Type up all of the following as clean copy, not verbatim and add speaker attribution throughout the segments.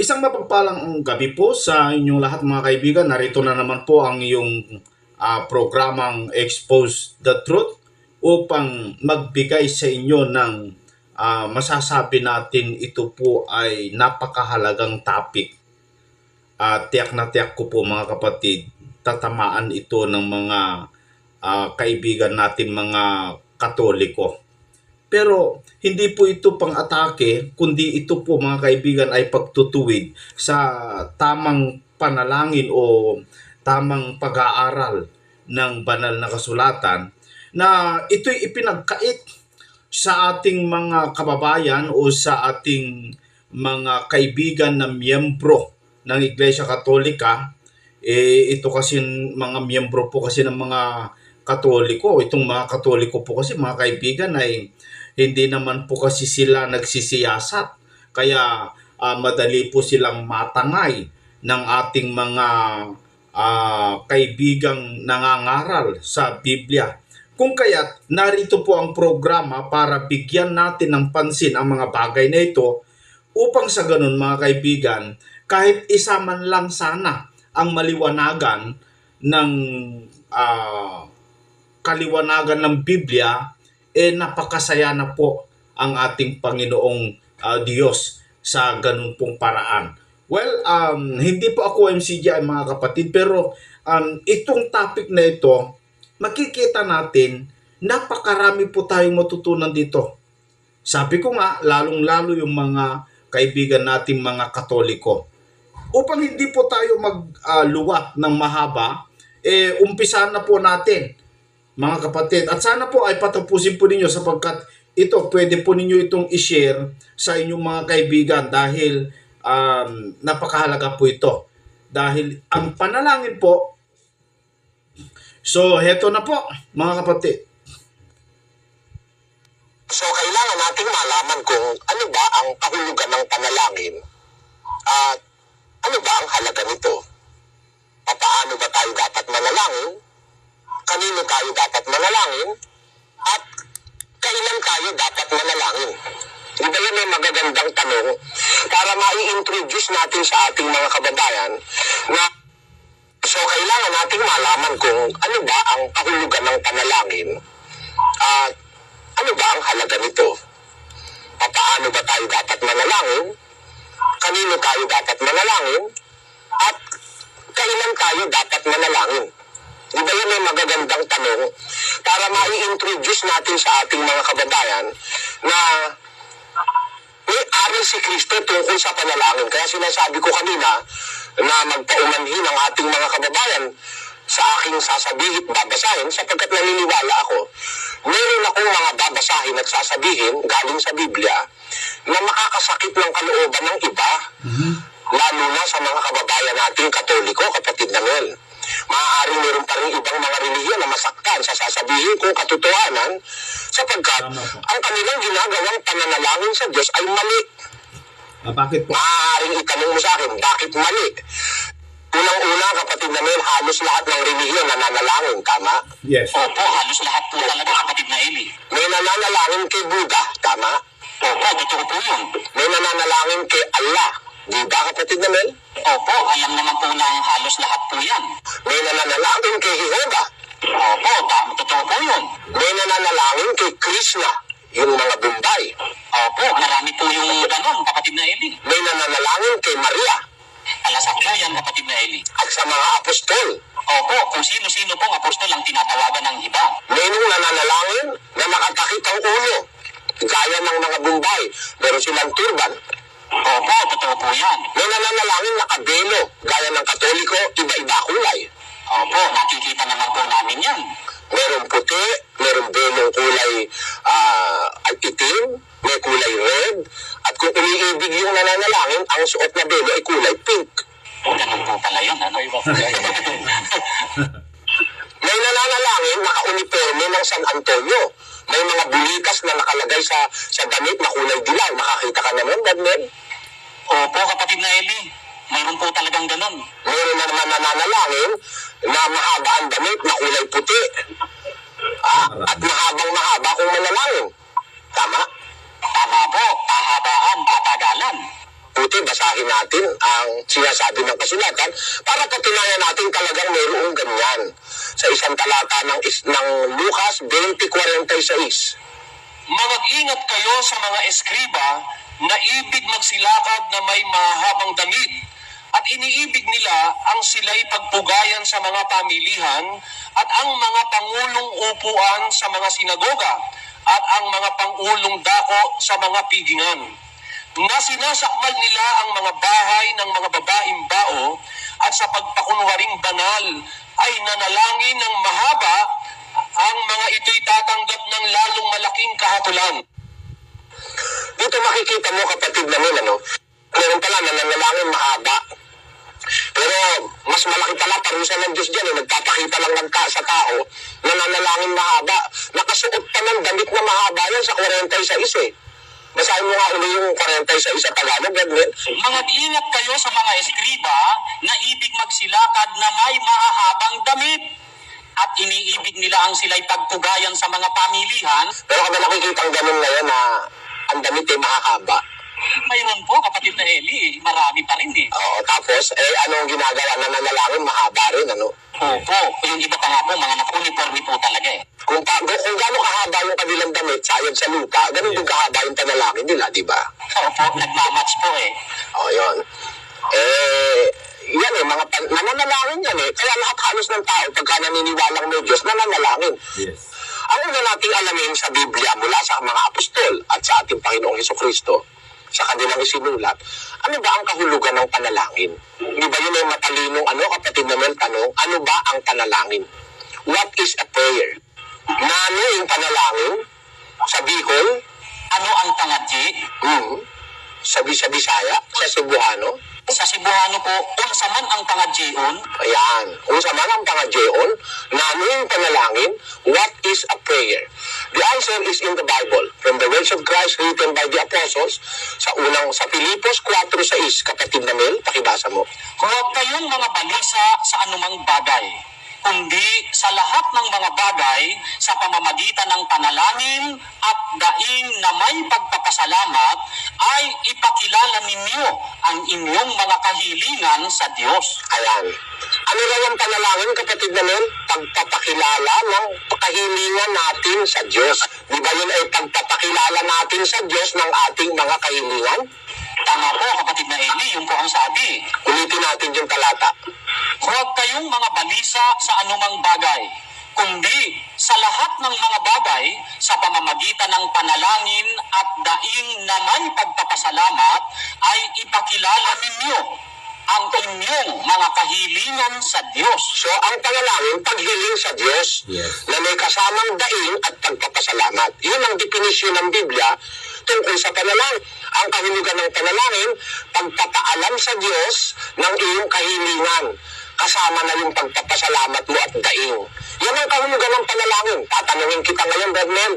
Speaker 1: Isang mapagpalang gabi po sa inyong lahat mga kaibigan. Narito na naman po ang iyong programang Expose the Truth upang magbigay sa inyo ng masasabi natin ito po ay napakahalagang topic. Tiyak na tiyak ko po mga kapatid, tatamaan ito ng mga kaibigan natin mga Katoliko. Pero hindi po ito pang-atake, kundi ito po mga kaibigan ay pagtutuwid sa tamang panalangin o tamang pag-aaral ng banal na kasulatan na ito'y ipinagkait sa ating mga kababayan o sa ating mga kaibigan na miyembro ng Iglesia Katolika. Ito kasi mga miyembro po kasi ng mga Katoliko. Itong mga Katoliko po kasi mga kaibigan ay hindi naman po kasi sila nagsisiyasat. Kaya madali po silang matangay ng ating mga kaibigang nangangaral sa Biblia. Kung kaya't narito po ang programa para bigyan natin ng pansin ang mga bagay na ito upang sa ganun mga kaibigan, kahit isa man lang sana ang maliwanagan ng kaliwanagan ng Biblia, napakasaya na po ang ating Panginoong Diyos sa ganun pong paraan. Well, hindi po ako MCGI mga kapatid, pero itong topic na ito, makikita natin, napakarami po tayong matutunan dito. Sabi ko nga, lalong-lalo yung mga kaibigan nating mga Katoliko. Upang hindi po tayo magluwat ng mahaba, umpisahan na po natin mga kapatid. At sana po ay patapusin po ninyo sapagkat ito, pwede po ninyo itong i-share sa inyong mga kaibigan dahil napakahalaga po ito. Dahil ang panalangin po, so heto na po mga kapatid.
Speaker 2: So kailangan nating malaman kung ano ba ang kahulugan ng panalangin at ano ba ang halaga nito. Paano ba tayo dapat manalangin? Kanino tayo dapat manalangin? At kailan tayo dapat manalangin? Di ba yan ay magagandang tanong para mai-introduce natin sa ating mga kababayan na so kailangan nating malaman kung ano ba ang kahulugan ng panalangin at ano ba ang halaga nito. Paano ba tayo dapat manalangin? Kanino tayo dapat manalangin? At kailan tayo dapat manalangin? Di ba yan ay magagandang tanong para mai-introduce natin sa ating mga kababayan na may aral si Kristo tungkol sa panalangin. Kaya sinasabi ko kanina na magpaumanhin ang ating mga kababayan sa aking sasabihin at babasahin sapagkat naniniwala ako. Meron akong mga babasahin at sasabihin galing sa Biblia na makakasakit ng kalooban ng iba, lalo na sa mga kababayan nating Katoliko, kapatid Daniel. Maaaring meron pa rin ibang mga relihiyon na masaktan sa sasabihin kung katotohanan sapagkat ang kanilang ginagawang pananalangin sa Diyos ay mali.
Speaker 1: Bakit po?
Speaker 2: Maaaring itanong mo sa akin, bakit mali? Unang-una, kapatid Daniel, halos lahat ng relihiyon nananalangin, tama?
Speaker 1: Yes.
Speaker 2: Opo, halos lahat po talaga, kapatid na Eli. May nananalangin kay Buddha, tama? Opo, totoo po yun. May nananalangin kay Allah, di ba, kapatid Daniel? Opo, alam naman po ng halos lahat po yan. May nananalangin kay Jehovah. Opo, totoo po yun. May nananalangin kay Krishna, yung mga Bombay. Opo, marami po yung ganun, kapatid na Eli. May nananalangin kay Maria. Alasak po yan, kapatid na Eli. At sa mga apostol. Opo, kung sino-sino pong apostol ang tinatawagan ng iba. May nananalangin na nakatakip ang ulo. Gaya ng mga Bombay, meron silang turban. Opo, totoo po yan. May nananalangin na kabelo, gaya ng Katoliko, iba-iba kulay. Opo, nakikita naman po namin yan. Merong puti, merong belong kulay itim, may kulay red, at kung umiibig yung nananalangin, ang suot na belo ay kulay pink. Ganun po pala yun, ano? May nananalangin, naka-uniforme ng San Antonio. May mga bulikas na nakalagay sa damit na kulay dilaw. Makakita ka naman, Daniel? Opo, kapatid na Eli. Mayroon po talagang ganun. Mayroon na naman nananalangin na mahaba ang damit na kulay puti. At mahabang-mahaba kung manalangin. Tama? Tama po. Pahabaan, patagalan. Puti, basahin natin. sinasabi ng kasulatan para patunayan natin talagang mayroong ganyan. Sa isang talata ng Lucas 20:46.
Speaker 3: Mag-ingat kayo sa mga eskriba na ibig magsilakad na may mahabang damit at iniibig nila ang sila'y pagpugayan sa mga pamilihan at ang mga pangulong upuan sa mga sinagoga at ang mga pangulong dako sa mga pigingan. Na sinasakmal nila ang mga bahay ng mga babaeng bao at sa pagpakunwaring banal ay nanalangin ng mahaba, ang mga ito'y tatanggap ng lalong malaking kahatulan.
Speaker 2: Dito makikita mo, kapatid namin, meron pala nananalangin mahaba. Pero mas malaki pala parusa ng Diyos dyan. Nagpapakita lang sa tao na nananalangin mahaba. Nakasuot pa ng damit na mahaba yan sa 46 eh. Basahin mo nga ulit yung 46 sa Tagalog.
Speaker 3: Mag-ingat kayo sa mga eskriba na ibig magsilakad na may mahahabang damit at iniibig nila ang sila'y pagpugayan sa mga pamilihan.
Speaker 2: Pero ka ba nakikita ang ganun ngayon na ang damit ay mahahaba?
Speaker 3: Mayroon po, kapatid na Eli, marami pa rin eh.
Speaker 2: Oo, tapos, ano ang ginagawa? Nananalangin mahaba rin,
Speaker 3: Opo, yung iba pa nga po, mga naka-uniforme po talaga eh.
Speaker 2: Kung gano'ng kahaba yung kanilang damit, sayang sa lupa, ganun din kahaba yung panalangin nila, di ba?
Speaker 3: Opo, nagmamatch po eh.
Speaker 2: Yun. Yan mga nananalangin yan eh. Kaya lahat halos ng tao, pagka naniniwalang may Diyos, nananalangin.
Speaker 1: Yes.
Speaker 2: Ang una nating alamin sa Biblia mula sa mga apostol at sa ating Panginoong Hesukristo, sa kanilang isinulat, ano ba ang kahulugan ng panalangin? Di ba yun ay matalinong kapatid namin tanong, ano ba ang panalangin? What is a prayer? Ano yung panalangin? Sa Bicol?
Speaker 3: Ano ang tangadji?
Speaker 2: Sa Bisaya? Sa Cebuano?
Speaker 3: Sa Cebuano po, unsa man ang tangadjion?
Speaker 2: Ayan. Kung sa man ang pangadyeon, ano yung panalangin? What is a prayer? The answer is in the Bible. From the words of Christ written by the apostles, sa Filipos 4:6, kapatid na Mel, pakibasa mo.
Speaker 3: Huwag kayong mga balisa sa anumang bagay, kundi sa lahat ng mga bagay sa pamamagitan ng panalangin at daing na may pagpapasalamat ay ipakilala ninyo ang inyong mga kahilingan sa Diyos.
Speaker 2: Ayan. Ano raw ang panalangin, kapatid namin? Pagpapakilala ng kahilingan natin sa Diyos. Di ba yun ay pagpapakilala natin sa Diyos ng ating mga kahilingan?
Speaker 3: Tama po, kapatid na Eli, yun po ang sabi.
Speaker 2: Ulitin natin yung talata.
Speaker 3: Huwag kayong mga balisa sa anumang bagay, kundi sa lahat ng mga bagay sa pamamagitan ng panalangin at daing na may pagpapasalamat ay ipakilala ninyo ang inyong mga kahilingan sa Diyos.
Speaker 2: So, ang panalangin, paghiling sa Diyos,
Speaker 1: Yes.
Speaker 2: na may kasamang daing at pagpapasalamat. Yun ang definisyon ng Biblia tungkol sa panalangin. Ang kahulugan ng panalangin, pagpapaalam sa Diyos ng iyong kahilingan. Kasama na yung pagpapasalamat mo at daing. Yan ang kahulugan ng panalangin. Tatanungin kita ngayon, Bernel.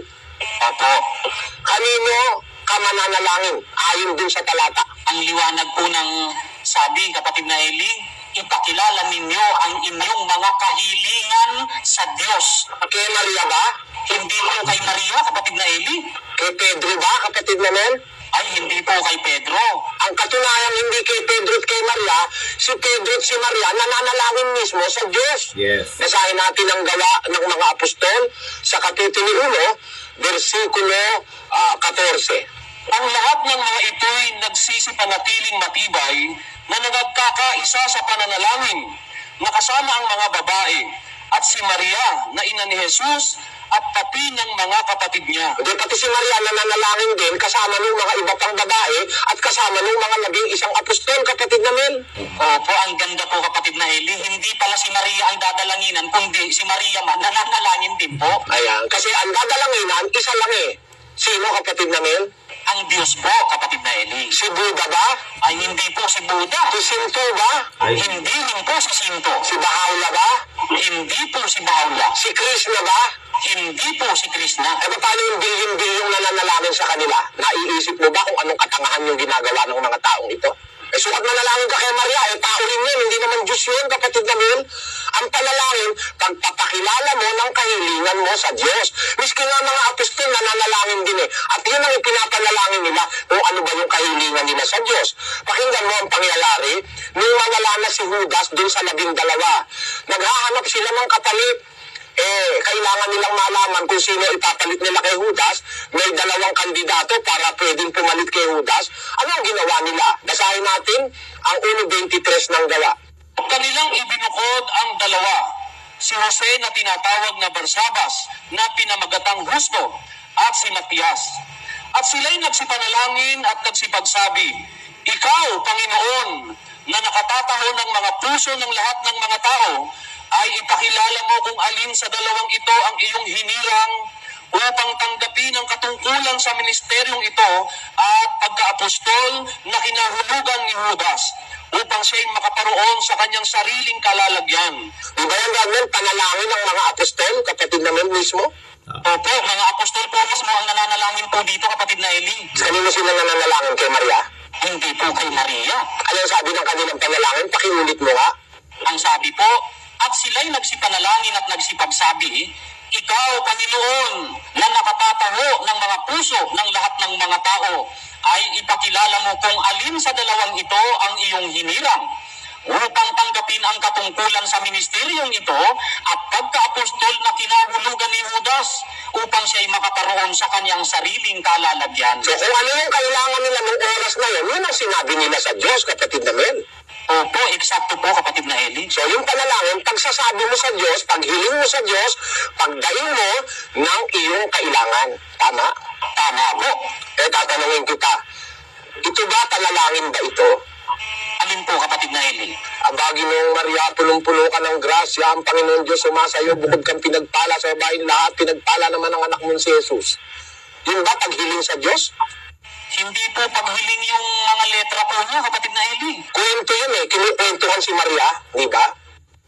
Speaker 3: Opo,
Speaker 2: Kanino ka mananalangin? Ayon din sa talata.
Speaker 3: ang liwanag po ng sabi, kapatid na Eli, ipakilala ninyo ang inyong mga kahilingan sa Diyos.
Speaker 2: Kay Maria ba?
Speaker 3: Hindi po kay Maria, kapatid na Eli.
Speaker 2: Kay Pedro ba, kapatid na Mel?
Speaker 3: Ay, hindi po kay Pedro.
Speaker 2: Ang katunayan hindi kay Pedro at kay Maria, si Pedro at si Maria nananalangin mismo sa Diyos.
Speaker 1: Yes.
Speaker 2: Basahin natin ang gawa ng mga apostol sa kapitulo 1, versikulo 14.
Speaker 3: Ang lahat ng mga ito'y nagsisipanatiling matibay na nagkakaisa sa pananalangin, nakasama ang mga babae at si Maria na ina ni Jesus at pati ng mga kapatid niya.
Speaker 2: Hindi, pati si Maria nananalangin din kasama ng mga iba pang babae at kasama ng mga 11 apostol, kapatid na Mel.
Speaker 3: Opo, ang ganda po, kapatid na Eli. Hindi pala si Maria ang dadalanginan, kundi si Maria man nananalangin din po.
Speaker 2: Ayan, kasi ang dadalanginan, isa lang eh. Sino, kapatid na Mel?
Speaker 3: Ang Diyos po, kapatid na Eli.
Speaker 2: Si Buddha ba?
Speaker 3: Ay hindi po si Buddha.
Speaker 2: Si Sinto ba?
Speaker 1: Ay.
Speaker 3: Hindi rin po si Sinto.
Speaker 2: Si Baha'u'llah ba?
Speaker 3: Hindi po si Baha'u'llah.
Speaker 2: Si Krishna ba?
Speaker 3: Hindi po si Krishna.
Speaker 2: Paano yung bilyon-bilyong nananalangin sa kanila? Naiisip mo ba kung anong katangahan yung ginagawa ng mga taong ito? Sukat manalangin ka kay Maria, tao rin yun, hindi naman Diyos yun, kapatid na Mel. Ang panalangin, pagpapakilala mo ng kahilingan mo sa Diyos. Miski nga mga apostol nananalangin din eh. At yun ang ipinapanalangin nila kung ano ba yung kahilingan nila sa Diyos. Pakinggan mo ang pangyayari. Nung mawala na si Judas dun sa 12, naghahanap sila ng kapalit. Kailangan nilang malaman kung sino ipapalit nila kay Judas. May 2 kandidato para pwedeng pumalit kay Judas. Ano ang ginawa nila? Basahin natin ang 1:23 ng Gawa.
Speaker 3: Kanilang ibinukod ang dalawa, si Jose na tinatawag na Barsabas, na pinamagatang Husto, at si Matias. At sila'y nagsipanalangin at nagsipagsabi, Ikaw, Panginoon, na nakatataho ng mga puso ng lahat ng mga tao, ay ipakilala mo kung alin sa 2 ito ang iyong hinirang upang tanggapin ang katungkulan sa ministeryong ito at pagkaapostol na kinahulugan ni Judas upang siya'y makaparoon sa kanyang sariling kalalagyan.
Speaker 2: Di ba yan, Ramel, panalangin ng mga apostol, kapatid namin mismo?
Speaker 3: Opo, mga apostol po mismo ang nananalangin po dito, kapatid na Eli.
Speaker 2: Kanino sila nananalangin, kay Maria?
Speaker 3: Hindi po kay Maria.
Speaker 2: Ano ang sabi ng kanilang panalangin? Pakiulit mo nga.
Speaker 3: Ang sabi po, at sila'y nagsipanalangin at nagsipagsabi, Ikaw, Panginoon, na nakatataho ng mga puso ng lahat ng mga tao, ay ipakilala mo kung alin sa 2 ito ang iyong hinirang upang tanggapin ang katungkulan sa ministeryong ito at pagka-apostol na kinahulugan ni Judas upang siya'y makaparoon sa kanyang sariling kalalagyan.
Speaker 2: So kung ano yung kailangan nila ng oras na yun ang sinabi nila sa Diyos, kapatid namin.
Speaker 3: Opo, eksakto po, kapatid na Eli.
Speaker 2: So yung panalangin, pagsasabi mo sa Diyos, paghiling mo sa Diyos, pagdaing mo ng iyong kailangan. Tama?
Speaker 3: Tama po.
Speaker 2: Tatanungin kita, ito ba panalangin ba ito?
Speaker 3: Alin po, kapatid na Eli?
Speaker 2: Abagi nung Maria, punong-puno ka ng grasya, ang Panginoon Diyos sumasayo, bukod kang pinagpala sa babaeng lahat, pinagpala naman ang anak mong si Jesus. Yun ba paghiling sa Diyos?
Speaker 3: Hindi po paghiling yung mga letra po niya, kapatid na Eli.
Speaker 2: Kwento yun kinukwentuhan si Maria, di ba?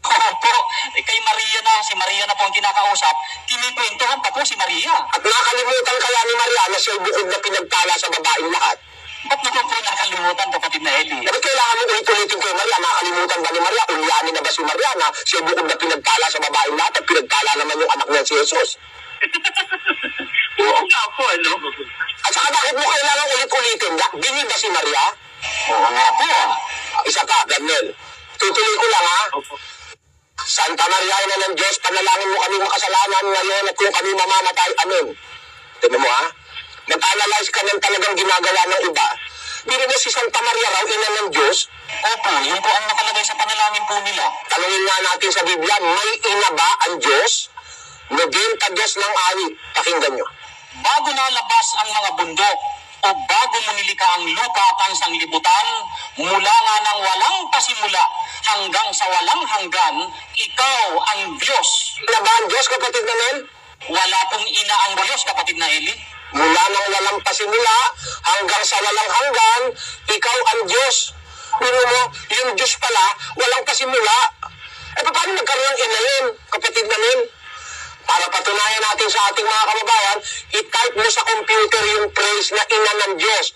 Speaker 3: Opo, kay Maria na, si Maria na po ang kinakausap, kinikwentuhan pa po si Maria.
Speaker 2: At nakalimutan kaya ni Maria na siya bukod na pinagpala sa babaeng lahat.
Speaker 3: Ba't naman po nakalimutan, kapatid na Eli?
Speaker 2: Bakit kailangan mo ulit-ulitin kay Maria? Nakalimutan ba ni Maria? Ulyanin na ba si Maria na siya bukod na pinagpala sa babaeng lahat at pinagpala naman yung anak niya si Jesus?
Speaker 3: Oo nga po, ano?
Speaker 2: At saka bakit mo kailangan ulit-ulitin? Bini ba si Maria?
Speaker 3: Oo nga po.
Speaker 2: Isa pa, Daniel. Tutuloy ko lang ha. Santa Maria, Ina ng Diyos, panalangin mo kami makasalanan ngayon at kung kami mamamatay. Amen. Tignan mo ha. Mag-analyze ka ng talagang ginagawa ng iba. Biro mo si Santa Maria raw, Ina ng Diyos.
Speaker 3: Opo, yun po ang nakalagay sa panalangin po nila.
Speaker 2: Tanungin nga natin sa Biblia, may ina ba ang Diyos? 92 ng awit. Pakinggan nyo.
Speaker 3: Bago nalabas ang mga bundok, o bago mo nilikha ang lupa at ang sanglibutan, mula nga ng walang pasimula hanggang sa walang hanggan, ikaw ang Diyos.
Speaker 2: Ina ba ang Diyos, kapatid namin?
Speaker 3: Wala pong ina ang Diyos, kapatid na Eli.
Speaker 2: Mula ng walang pasimula hanggang sa walang hanggan, ikaw ang Diyos. Biro mo, yung Diyos pala, walang pasimula. Paano nagkaroon ng ina yun, kapatid namin? Para patunayan natin sa ating mga kababayan, i-type mo sa computer yung phrase na ina ng Diyos.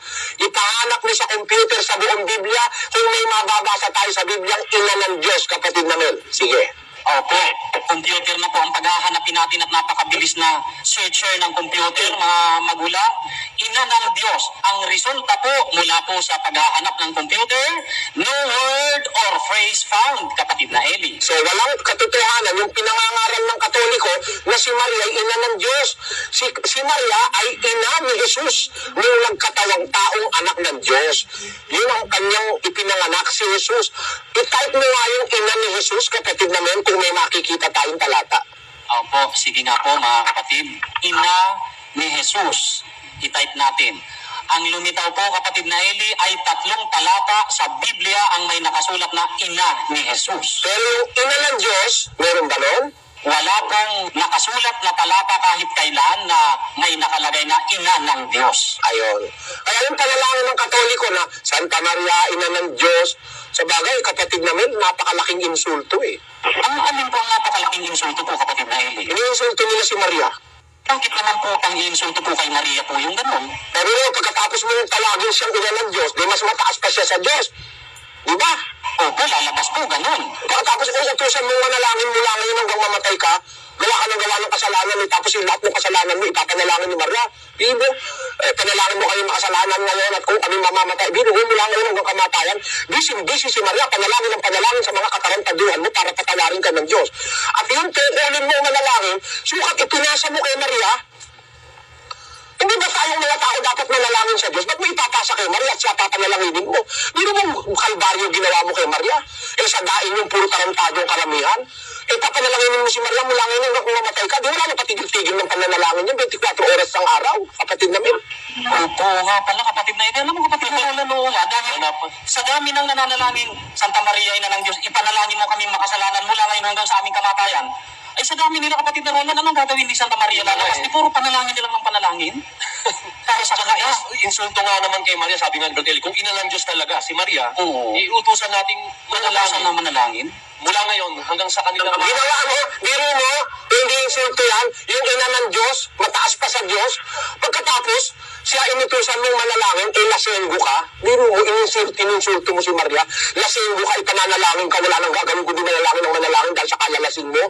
Speaker 2: Ipahanap mo sa computer sa buong Biblia kung may mababasa tayo sa Biblia ina ng Diyos, kapatid namin. Sige.
Speaker 3: Opo, computer na po ang paghahanapin natin at napakabilis na searcher ng computer, mga magulang. Ina ng Diyos. Ang resulta po mula po sa paghahanap ng computer, no word or phrase found, kapatid na Eli.
Speaker 2: So walang katotohanan yung pinangangaral ng Katoliko na si Maria ay ina ng Diyos. Si Maria ay ina ni Jesus nung nagkatawang taong anak ng Diyos. Yun ang kanyang ipinanganak, si Jesus. I-type mo nga yung ina ni Jesus, kapatid namin, kung may makikita tayong talata.
Speaker 3: Opo, sige nga po mga kapatid. Ina ni Jesus. I-type natin. Ang lumitaw po, kapatid na Eli, ay 3 talata sa Biblia ang may nakasulat na ina ni Jesus.
Speaker 2: Pero yung ina ng Diyos, meron ba nun?
Speaker 3: Wala pong nakasulat na talata kahit kailan na may nakalagay na ina ng Diyos.
Speaker 2: Ayon. Kaya yung panalangin ng Katoliko na Santa Maria, ina ng Diyos, sa bagay, kapatid namin, napakalaking insulto
Speaker 3: Ang alin po ang napakalaking insulto po, kapatid na Eli?
Speaker 2: Iniinsulto nila si Maria.
Speaker 3: Bakit naman po pang insulto po kay Maria po yung ganun?
Speaker 2: Pero pagkatapos mo yung talagin siyang ina ng Diyos, di mas mataas pa siya sa Diyos. Di ba?
Speaker 4: Opo, lalabas po, ganun.
Speaker 2: Pagkatapos kung utusan mo manalangin mula ngayon hanggang mamatay ka, gawa ka ng gawa ng kasalanan mo, tapos yung lahat ng kasalanan mo, ipapanalangin ni Maria. Bibo, panalangin mo kayong makasalanan ngayon at kung kami mamamatay. Bibo, mula ngayon hanggang kamatayan, busy si Maria, panalangin ng panalangin sa mga katarantaduhan mo para patawarin ka ng Diyos. At yung tukulin mo manalangin, sukat ipinasa mo kay Maria. Hindi ba tayong mga tao dapat manalangin sa Diyos? Ba't mo ipapasa kay Maria at siya papanalanginin mo? Hindi mo kalbaryo ginawa mo kay Maria? Sa daing yung puro tarantadong karamihan? Papanalanginin mo si Maria mula ngayon hanggang kung mamatay ka. Di wala na patigil-tigil ng pananalangin niya. 24 oras ng araw, kapatid namin.
Speaker 4: Opo nga pala, kapatid na ito. Alam mo, kapatid na Roland, oo nga. Dahil sa dami ng nananalangin, Santa Maria, ina ng Diyos, ipanalangin mo kami makasalanan mula ngayon hanggang sa aming kamatayan. Ay, sa dami nila, kapatid na Roland, anong gagawin ni Santa Maria lalabas? Di puro panalangin nilang ng panalangin? Para sa kanila.
Speaker 3: Insulto nga naman kay Maria, sabi nga ni Bertelli, kung ina ng Diyos talaga, si Maria,
Speaker 4: Oo.
Speaker 3: iutusan nating
Speaker 4: Manalangin na manalangin.
Speaker 3: mula ngayon hanggang sa kanilang
Speaker 2: Ginawa mo, biro mo, hindi insulto yan, yung ina ng Diyos, mataas pa sa Diyos. Pagkatapos, siya inutusan mong manalangin, lasenggo ka. Biro mo, ininsulto mo si Maria, lasenggo ka, ipananalangin ka, wala nang gagawin kundi manalangin ng manalangin dahil sa kalalasin mo.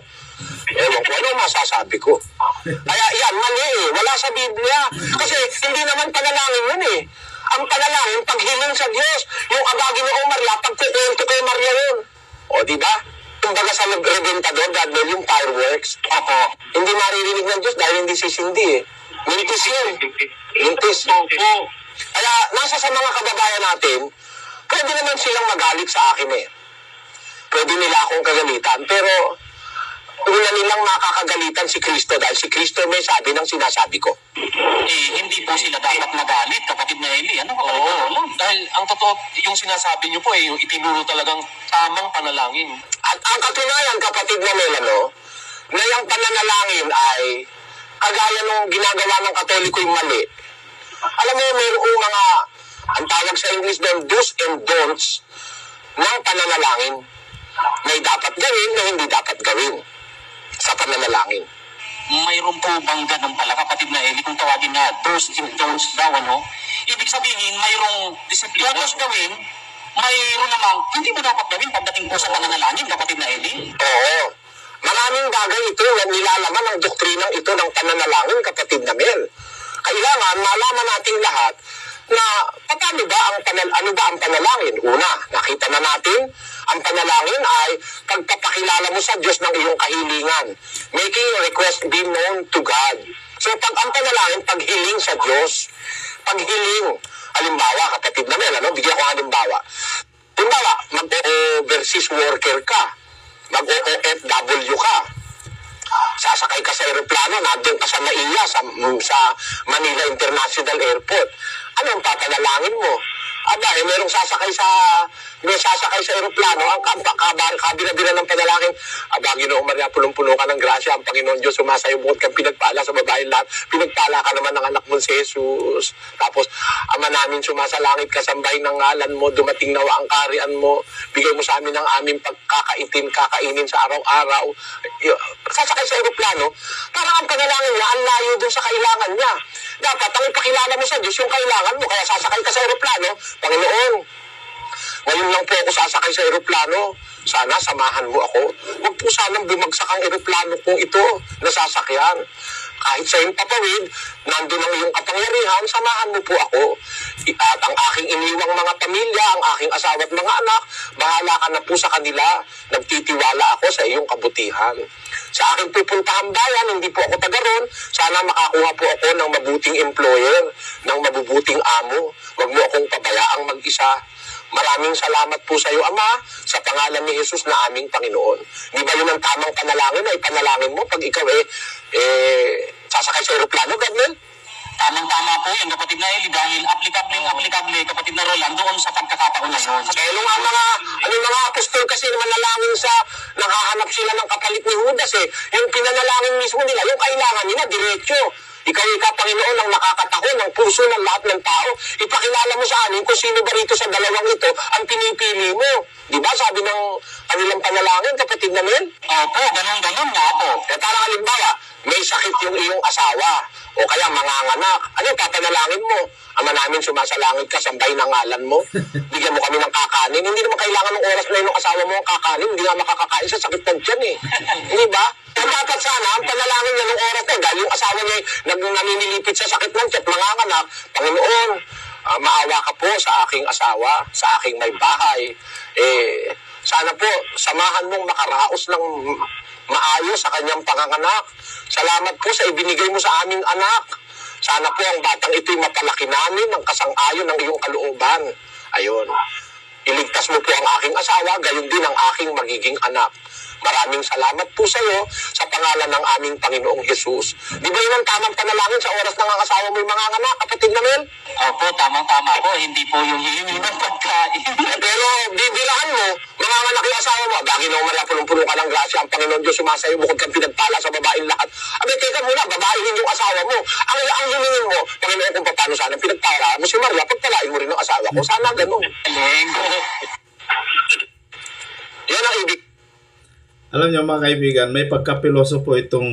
Speaker 2: Ewan ko, ano masasabi ko? Kaya yan, mali wala sa Biblia. Kasi hindi naman panalangin yun Ang panalangin, paghiling sa Diyos. Yung abagin ng Maria, pagkukwento kay Maria yun. O, di ba? Kumbaga sa Reventador, God will yung fireworks. Opo. Hindi maririnig ng Diyos dahil hindi sisindi Mintis yun. Mintis. Opo. Kaya nasa sa mga kababayan natin, pwede naman silang magalit sa akin Pwede nila akong kagalitan, pero una nilang makakagalitan si Kristo dahil si Kristo may sabi ng sinasabi ko.
Speaker 4: Hindi po sila dapat magalit, kapatid na Eli. Ano, kapatid na Roland?
Speaker 3: Dahil ang totoo, yung sinasabi niyo po yung itinuro talagang tamang panalangin.
Speaker 2: At ang katunayan, kapatid na Melano, na yung pananalangin ay kagaya nung ginagawa ng Katoliko yung mali. Alam mo, mayroong mga, ang tawag sa English doon, do's and don'ts ng pananalangin. May dapat gawin na hindi dapat gawin sa pananalangin.
Speaker 4: Mayroon po bang ganun pala, kapatid na Eli, kung tawagin na do's and don'ts daw, ano? Ibig sabihin, mayroong disiplina. Tapos gawin, mayroon namang hindi mo dapat gawin pagdating po sa pananalangin, kapatid na Eli.
Speaker 2: Oo. Maraming bagay ito na nilalaman ng doktrinang ito ng pananalangin, kapatid na Mel. Kailangan malaman natin lahat na paano ba ano ba ang panalangin? Una, nakita na natin, ang panalangin ay pagpapakilala mo sa Diyos ng iyong kahilingan. Making your request be known to God. So pag ang panalangin, paghiling sa Diyos. Paghiling. Halimbawa, kapatid na Mel, bigyan ko halimbawa. Halimbawa, mag-overseas worker ka. Mag-OFW ka. Sasakay ka sa aeroplano, nandun ka sa NAIA, sa Manila International Airport. Anong papanalangin mo? Merong sasakay sa aeroplano, ang kabila-bila ng panalangin. Ginoong Maria, punong-puno ka ng grasya, ang Panginoon Diyos, sumasayo bukod kang pinagpala sa babae lahat. Pinagpala ka naman ng anak mo si Jesus. Tapos, Ama namin, sumasalangit ka, sambahin ng ngalan mo, dumating nawa ang kaharian mo, bigay mo sa amin ang aming kakainin sa araw-araw. Sasakay sa aeroplano, parang ang panalangin niya, ang layo dun sa kailangan niya. Dapat, ang ipakilala mo sa Diyos yung kailangan mo, kaya sasakay ka sa aeroplano, Panginoon, ngayon lang po ako sasakay sa aeroplano. Sana samahan mo ako. Huwag po sanang bumagsak ang aeroplano kong ito na sasakyan. Kahit sa iyong patawid, nandun ang iyong kapangyarihan, samahan mo po ako. At ang aking iniwang mga pamilya, ang aking asawa at mga anak, bahala ka na po sa kanila. Nagtitiwala ako sa iyong kabutihan. Sa aking pupuntahang bayan, hindi po ako taga ron. Sana makakuha po ako ng mabuting employer, ng mabubuting amo. Huwag mo akong pabayaang mag-isa. Maraming salamat po sa iyo, Ama, sa pangalan ni Jesus na aming Panginoon. Di ba yun ang tamang panalangin na ipanalangin mo pag ikaw sasakay sa aeroplano, Gabriel?
Speaker 4: Tamang-tama po yun, kapatid na Eli, dahil applicable, kapatid na Roland, doon sa pagkakataon na yun.
Speaker 2: Kaya mga apostol kasi manalangin nanghahanap sila ng kapalit ni Judas Yung pinanalangin mismo nila, yung kailangan nila, diretso. Ikaw, Panginoon, ang nakakataho ng puso ng lahat ng tao. Ipakilala mo sa amin kung sino ba rito sa dalawang ito ang pinipili mo. Di ba? Sabi ng kanilang panalangin, kapatid namin.
Speaker 4: Opo, ganun nga po.
Speaker 2: Parang halimbawa, may sakit yung iyong asawa. O kaya manganganak. Ano, papanalangin mo? Ama namin, sumasalangit ka, sambay ng ngalan mo. Bigyan mo kami ng kakanin. Hindi naman kailangan ng oras na yun ng asawa mo ang kakanin. Hindi nga makakakain sa sakit ng tiyan eh. Hindi ba? Kaya dapat sana, ang panalangin niya ng oras na yun, dahil yung asawa niya naninilipit sa sakit ng tiyan, manganganak, Panginoon, maawa ka po sa aking asawa, sa aking may bahay. Sana po, samahan mong makaraos ng maayos sa kanyang panganganak. Salamat po sa ibinigay mo sa aming anak. Sana po ang batang ito'y mapalaki namin ng kasang-ayon ng iyong kalooban. Ayun. Iligtas mo po ang aking asawa, gayon din ang aking magiging anak. Maraming salamat po sa iyo sa pangalan ng aming Panginoong Jesus. Di ba yun ang tamang panalangin sa oras ng ang asawa mo yung mga anak, kapatid na Mel?
Speaker 4: Opo, tamang-tama po. Hindi po yung hihingi ng pagkain.
Speaker 2: Pero bibilahan mo, mga anak yung asawa mo, bagay na umala punong-puno ka ng grasya, ang Panginoon Diyos sumasayo, bukod kang pinagpala sa babaeng lahat. Abi, teka muna, babaehin yung asawa mo. Ang hilingin mo, Panginoon, kung paano sana pinagpala mo si Maria, pagpalain mo rin ang asawa ko. Sana ganun. Yan ang ibig.
Speaker 1: Alam niyo mga kaibigan, may pagkapilosopo itong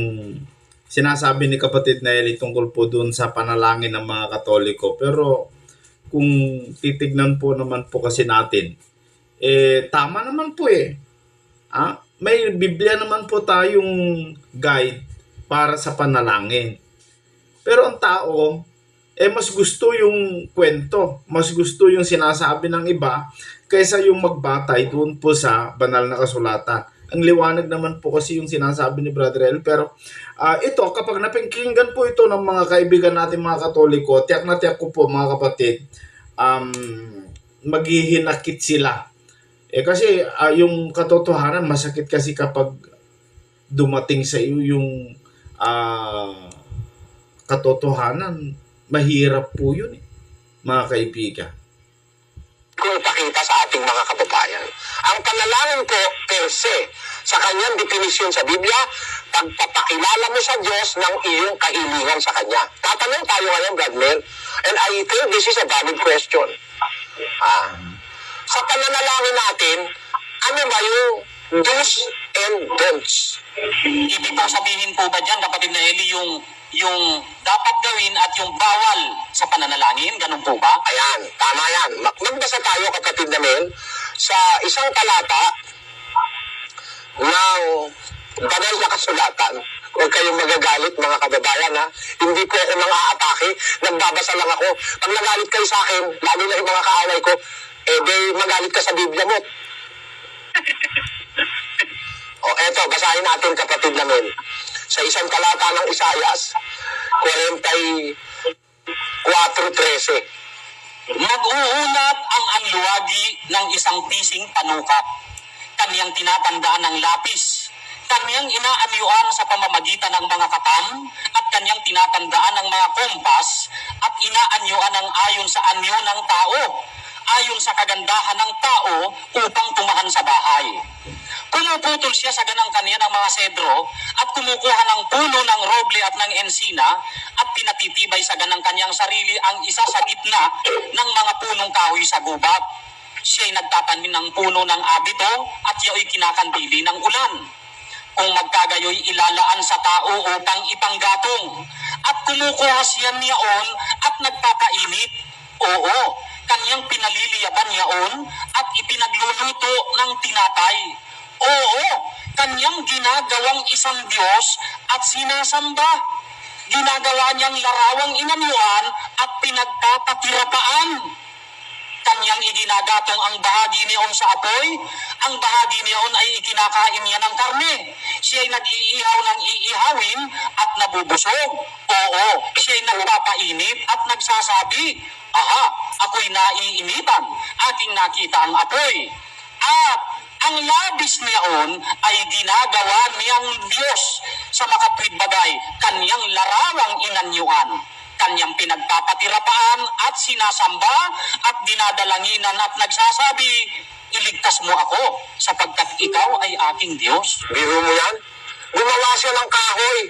Speaker 1: sinasabi ni kapatid Nelly tungkol po dun sa panalangin ng mga Katoliko. Pero kung titignan po naman po kasi natin, tama naman po eh. May Biblia naman po tayong guide para sa panalangin. Pero ang tao, mas gusto yung kwento, mas gusto yung sinasabi ng iba kaysa yung magbatay doon po sa banal na kasulatan. Ang liwanag naman po kasi yung sinasabi ni Brother El. Pero ito, kapag napakinggan po ito ng mga kaibigan natin mga Katoliko, tiyak na tiyak ko po mga kapatid, maghihinakit sila. Kasi yung katotohanan, masakit kasi kapag dumating sa iyo yung katotohanan, mahirap po yun mga kaibigan.
Speaker 2: Kung ipakita sa ating mga kababayan. Ang panalangin ko per se, sa kanyang definisyon sa Biblia, pagpapakilala mo sa Diyos ng iyong kahilingan sa Kanya. Tatanong tayo ngayon, Brad Mel, and I think this is a valid question. Sa pananalangin natin, ano ba yung do's and don'ts?
Speaker 4: Ibig po sabihin po ba dyan, kapatid na Eli, yung dapat gawin at yung bawal sa pananalangin? Ganun po ba?
Speaker 2: Ayan, tama yan. Magbasa tayo, kapatid na Mel, sa isang talata ng banal na kasulatan. Huwag kayong magagalit, mga kababayan, ha? Hindi po ako nang aatake. Nagbabasa lang ako. Pag nagalit kayo sa akin, lalo na yung mga kaaway ko, magalit ka sa Biblia mo. Eto, basahin natin, kapatid na Mel. Sa isang talata ng Isaias, 44:13.
Speaker 4: Nag-uunat ang anluwagi ng isang pising panukat. Kaniyang tinatandaan ng lapis. Kaniyang inaanyuan sa pamamagitan ng mga katam at kaniyang tinatandaan ng mga kompas at inaanyuan ng ayon sa anyo ng tao, ayon sa kagandahan ng tao upang tumahan sa bahay. Pumuputol siya sa ganang kaniya ng mga sedro at kumukuha ng puno ng roble at ng ensina at pinatitibay sa ganang kanyang sarili ang isa sa gitna ng mga punong kahoy sa gubat. Siya'y nagtatanim ng puno ng abito at yao'y kinakandili ng ulan. Kung magkagayo'y ilalaan sa tao upang ipanggatong at kumukuha siya niyaon at nagpapainit. Oo, kanyang pinaliliyaban niyaon at ipinagluluto ng tinapay. Oo, kanyang ginagawang isang Diyos at sinasamba. Ginagawa niyang larawang inanyuan at pinagpapakirapaan. Kanyang iginagatong ang bahagi niyon sa apoy, ang bahagi niyon ay ikinakain niya ng karne. Siya'y nag-iihaw ng iihawin at nabubusog. Oo, siya'y nagpapainit at nagsasabi, aha, ako'y naiinitan, aking nakita ang apoy. At ang labis niyaon ay ginagawa niyang Diyos sa makatwid bagay, kanyang larawang inanyuan. Kanyang pinagpapatirapaan at sinasamba at dinadalanginan at nagsasabi, iligtas mo ako sapagkat ikaw ay aking Diyos.
Speaker 2: Biro mo yan? Gumawa siya ng kahoy.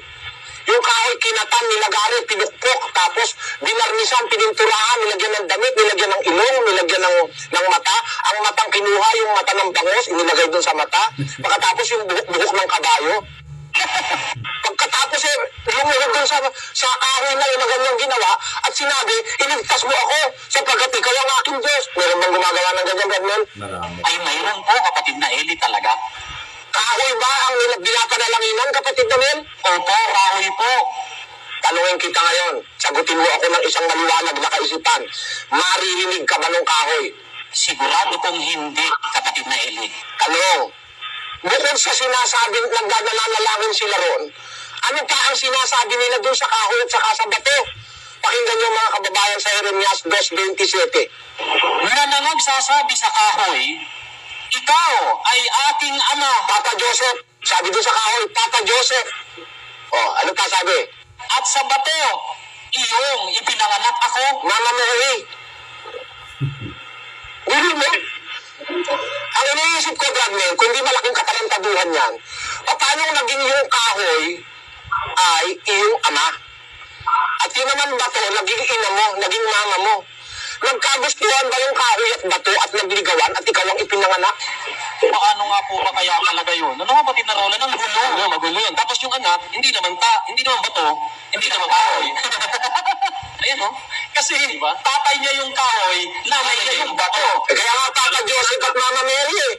Speaker 2: Yung kahoy kinatan, nilagari, pinukpok, tapos binarnisan, pininturahan, nilagyan ng damit, nilagyan ng ilong, nilagyan ng mata. Ang matang kinuha, yung mata ng bangos, inilagay dun sa mata. Pagkatapos yung buhok ng kabayo. Pagkatapos Tapos lumuhod dun sa kahoy na yun na ganyang ginawa at sinabi, iligtas mo ako sapagkat ikaw ang aking Diyos. Meron bang gumagawa ng ganyan, Brother?
Speaker 1: Marami.
Speaker 4: Ay mayroon po, kapatid na Eli, talaga.
Speaker 2: Kahoy ba ang binapanalanginan, kapatid namin?
Speaker 4: Opo, kahoy po.
Speaker 2: Tanungin kita ngayon, sagutin mo ako ng isang maliwanag na kaisipan. Maririnig ka ba ng kahoy?
Speaker 4: Sigurado kong hindi, kapatid na Eli.
Speaker 2: Tanong, bukod sa sinasabi, nananalangin sila ron, ano pa ang sinasabi nila dun sa kahoy at saka sa bato? Pakinggan niyo mga kababayan sa Jeremias 2:27.
Speaker 4: Na nagsasabi sa kahoy, ikaw ay aking ama.
Speaker 2: Papa Joseph, sabi dun sa kahoy, Papa Joseph. Oh, ano pa sabi?
Speaker 4: At sa bato, iyong ipinanganak ako.
Speaker 2: Mama Mary. Hindi mo. Ang iniisip ko, Brother, kung di malaking katarantaduhan yan, paano naging yung kahoy ay iyong ama? At yun naman bato, naging ina mo, naging mama mo. Nagkagustuhan ba yung kahoy at bato at nagligawan at ikaw ang ipinanganak?
Speaker 4: Paano nga po ba kaya talaga yun? Ano kapatid na Roland? Ang gulo.
Speaker 3: Magulo yan. Tapos yung anak, hindi naman bato, hindi naman kahoy. Ayan o.
Speaker 4: Kasi tatay niya yung kahoy, nanay niya yung bato.
Speaker 2: Kaya nga Papa Joseph at Mama Mary eh.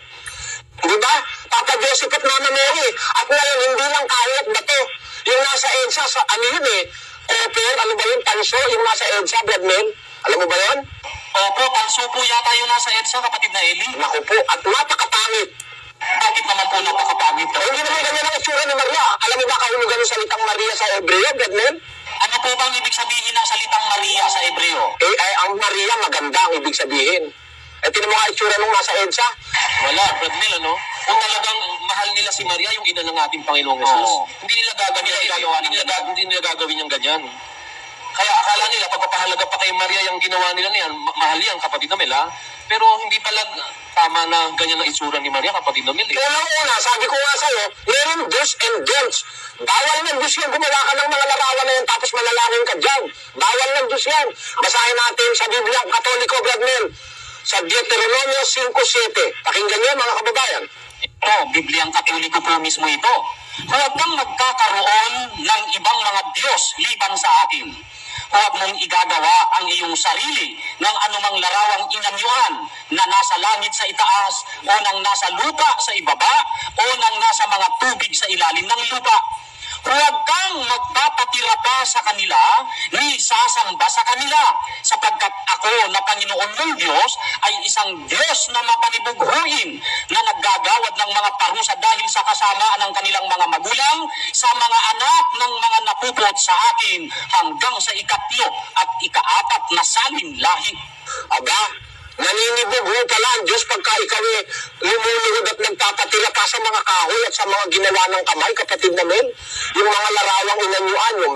Speaker 2: Di ba? Papa Joseph at Mama Mary. At ngayon, hindi lang kahoy at bato. Yung nasa EDSA, sa ano yun eh? Copper, ano ba yun? Tanso, yung nasa EDSA, Brother. Alam mo ba yun?
Speaker 4: Opo, tanso po yata yung nasa EDSA, kapatid na Eli.
Speaker 2: Naku po, at napakapangit.
Speaker 4: Bakit naman po napakapangit?
Speaker 2: Hindi naman ganyan ang itsura ni Maria. Alam mo ba kahulugan ng salitang Maria sa Hebreo, Brother?
Speaker 4: Ano po bang ibig sabihin ng salitang Maria sa Hebreo?
Speaker 2: Ang Maria maganda ang ibig sabihin. Tinan mo nga itsura nung nasa EDSA.
Speaker 3: Wala, Brad Mel, ano? Kung talagang mahal nila si Maria, yung ina ng ating Panginoong Jesus,
Speaker 4: Oo.
Speaker 3: hindi nila gagawin yung ganyan. Kaya akala nila, pagpapahalaga pa kay Maria yung ginawa nila niyan, mahal yan, kapatid na Mel, ha? Pero hindi pala tama na ganyan ang itsura ni Maria, kapatid na Mel, eh.
Speaker 2: Unang-una, sabi ko nga sa'yo, meron do's and don'ts. Bawal ng Diyos yan, gumawa ka ng mga larawan na yan, tapos manalangin ka dyan. Bawal ng Diyos yan. Basahin natin sa Biblia Katoliko, Brother, sa Deuteronomio 5:7. Pakinggan niyo, mga kababayan.
Speaker 4: Ito, Bibliang Katoliko po mismo ito. Huwag kang magkakaroon ng ibang mga Diyos liban sa akin. Huwag mong igagawa ang iyong sarili ng anumang larawang inanyuan na nasa langit sa itaas o nang nasa lupa sa ibaba o nang nasa mga tubig sa ilalim ng lupa. Huwag kang magpapatira pa sa kanila ni sasamba sa kanila sapagkat ako na Panginoon mong Diyos ay isang Diyos na mapanibughuin na naggagawad ng mga parusa dahil sa kasamaan ng kanilang mga magulang sa mga anak ng mga napupot sa akin hanggang sa 3 at 4 na salin lahi.
Speaker 2: Aba, naninibugho pala ang Diyos pagka ikaw lumuluhod at nagpapatira ka sa mga kahoy at sa mga ginawa ng kamay, kapatid namin. Yung mga larawang inanyuan, yung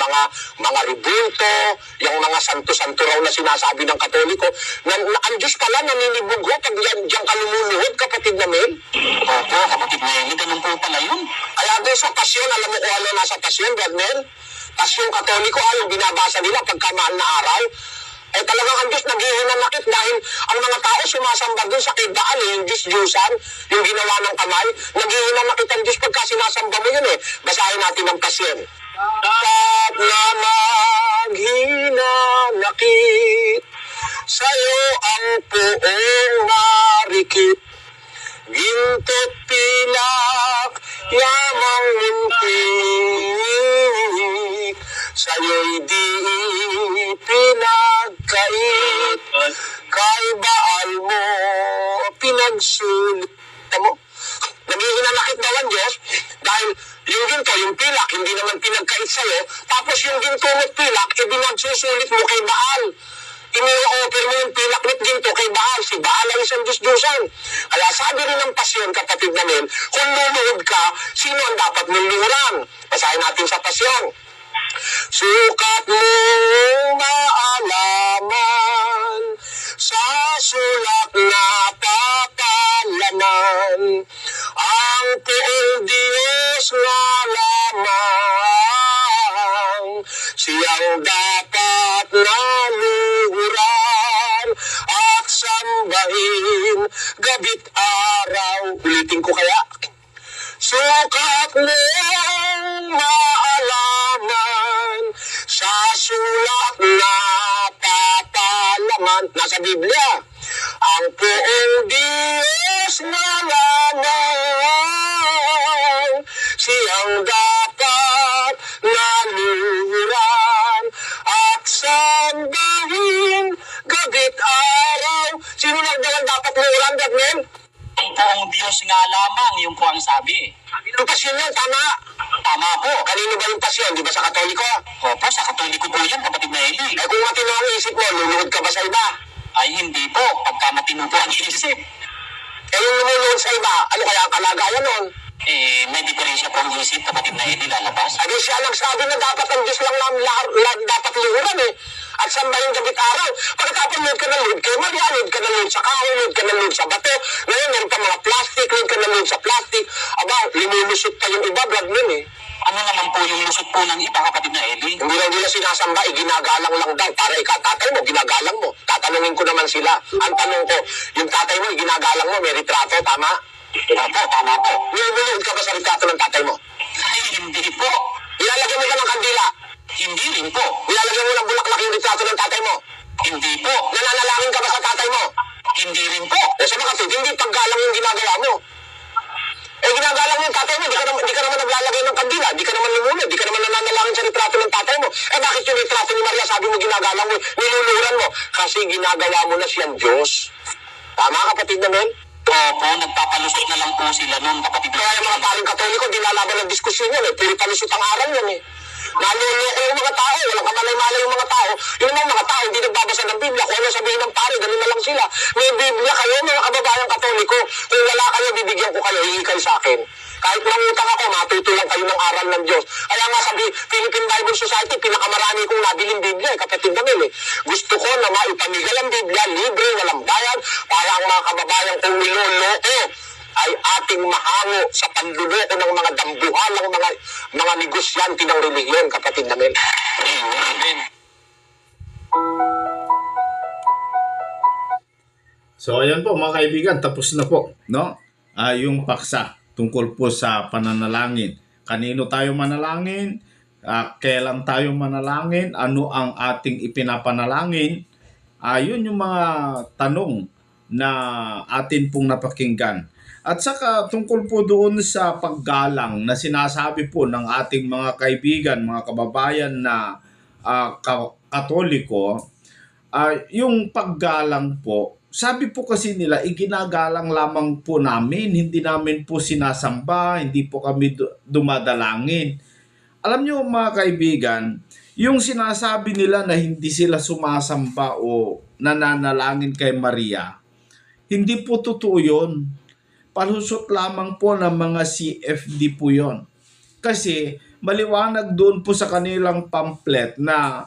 Speaker 2: mga ribulto, yung mga santo-santo raw na sinasabi ng Katoliko, ang Diyos pala naninibugho pag diyan ka lumuluhod, kapatid namin.
Speaker 4: Opo, kapatid na yun, ganun po pala yun.
Speaker 2: Kaya doon sa pasyon, alam mo kung ano nasa pasyon, Brother? Pasyon Katoliko ay yung binabasa nila pagkamahal na araw. Talagang ang Diyos naghihinanakit dahil ang mga tao sumasamba doon sa kay Baal, yung Diyos-Diyusan, yung ginawa ng kamay. Naghihinanakit ang Diyos pagka sinasamba mo yun eh. Basahin natin ang pasyon. Dapat na maghinanakit sa'yo ang puong marikit. Ginto't pilak, yamang muntik, sa'yo'y di pinagkait, kay Baal mo pinagsulit. Tamo? Naghihinanakit daw ang Diyos dahil yung ginto, yung pilak, hindi naman pinagkait sa'yo, tapos yung ginto at pilak, ibinagsusulit mo kay Baal. Ini-offer mo yung pilak at ginto kay Baal. Si Baal ay isang Diyos-Diyosan. Kaya sabi rin ng pasyon, kapatid namin, kung luluhod ka, sino ang dapat mong luhuran? Basahin natin sa pasyon. Sukat mong maalaman sa sulat na papalaman ang puong Diyos nga lamang, siyang dapat naluhuran at sambahin gabit araw. Ulitin ko kaya. Sukat mong maalaman Biblia. Ang poong Diyos na lamang, siyang dapat naluhuran at sambahin gabit araw. Sino lang dapat luhuran, Gabmen?
Speaker 4: Ang poong Diyos nga lamang, yung po ang sabi.
Speaker 2: Ang pasyon yan, tama.
Speaker 4: Tama po.
Speaker 2: Kanino ba yung pasyon? Di ba sa Katoliko?
Speaker 4: Opo, sa Katoliko po yan, kapatid na Eli.
Speaker 2: Ay kung matino ang isip mo, luluhod ka ba sa iba?
Speaker 4: Ay hindi po, pagka matino po ang isip.
Speaker 2: Eh yung lumuluhod sa iba, ano kaya ang kalagayan nun?
Speaker 4: May diferensya po ang isip, kapatid na Eli, lalabas.
Speaker 2: Ay siya nagsabi na dapat ang Diyos lang dapat luhuran eh. At sambahin gabit araw. Pagkatapos load ka ng load kay Maria, load ka ng load sa kahoy, load ka ng load sa bato. Ngayon, meron ka mga plastic, load ka ng load sa plastic. Aba, limulusot pa yung iba, brad nun eh.
Speaker 4: Ano naman po yung lusot po ng iba, kapatid na Eli?
Speaker 2: Hindi lang nila sinasamba, ginagalang lang daw. Para ikatatay mo, ginagalang mo. Tatanungin ko naman sila. Ang tanong ko, yung tatay mo, ginagalang mo, may retrato, tama?
Speaker 4: Opo, tama po.
Speaker 2: Niluluhod ka ba sa retrato ng tatay mo?
Speaker 4: Ay, hindi po.
Speaker 2: Ilalagyan mo ba ng kandila?
Speaker 4: Hindi rin po.
Speaker 2: Ilalagyan mo ng bulaklak yung retrato ng tatay mo?
Speaker 4: Hindi po.
Speaker 2: Nananalangin ka ba sa tatay mo?
Speaker 4: Hindi rin po.
Speaker 2: Eh sa mga hindi paggalang yung ginagawa mo. Eh ginagalang mo yung tatay mo, di ka naman naglalagay ng kandila, di ka naman lumunod, di ka naman nananalangin sa retrato ng tatay mo. Eh bakit yung retrato ni Maria sabi mo ginagalang mo, niluluran mo? Kasi ginagawa mo na siyang Diyos. Tama, kapatid namin?
Speaker 4: Opo, nagpapalusot na lang po sila noon, kapatid na
Speaker 2: Kaya yung mga paring Katoliko, di lalaban ng diskusyon yan eh. Puro palusot ang aral yan eh. Naluloko yung mga tao, walang kamalay-malay yung mga tao. Yung mga tao, hindi nagbabasa ng Biblia. Kung ano sabihin ng pare, ganun na lang sila. May Biblia kayo, mga kababayang Katoliko. Kung wala kayo, bibigyan ko kayo, hihingi kayo sa akin. Kahit mangutang ako, matutulang kayo ng aral ng Diyos. Kaya nga sabi, Philippine Bible Society, pinakamarami kong nabiling Biblia, kapatid namin eh. Gusto ko na maipamigay ang Biblia, libre, walang bayad, para ang mga kababayang kung niloloko ay ating mahango sa panluloko ng mga dambuhan ng mga negosyante ng relihiyon, kapatid namin.
Speaker 4: Amen.
Speaker 1: So ayan po mga kaibigan, tapos na po, no? Yung paksa tungkol po sa pananalangin. Kanino tayo manalangin? Kailan tayo manalangin? Ano ang ating ipinapanalangin? Yun yung mga tanong na atin pong napakinggan. At saka tungkol po doon sa paggalang na sinasabi po ng ating mga kaibigan, mga kababayan na Katoliko, yung paggalang po, sabi po kasi nila, iginagalang lamang po namin, hindi namin po sinasamba, hindi po kami dumadalangin. Alam nyo mga kaibigan, yung sinasabi nila na hindi sila sumasamba o nananalangin kay Maria, hindi po totoo yun. Palusot lamang po ng mga CFD po yon. Kasi maliwanag doon po sa kanilang pamphlet na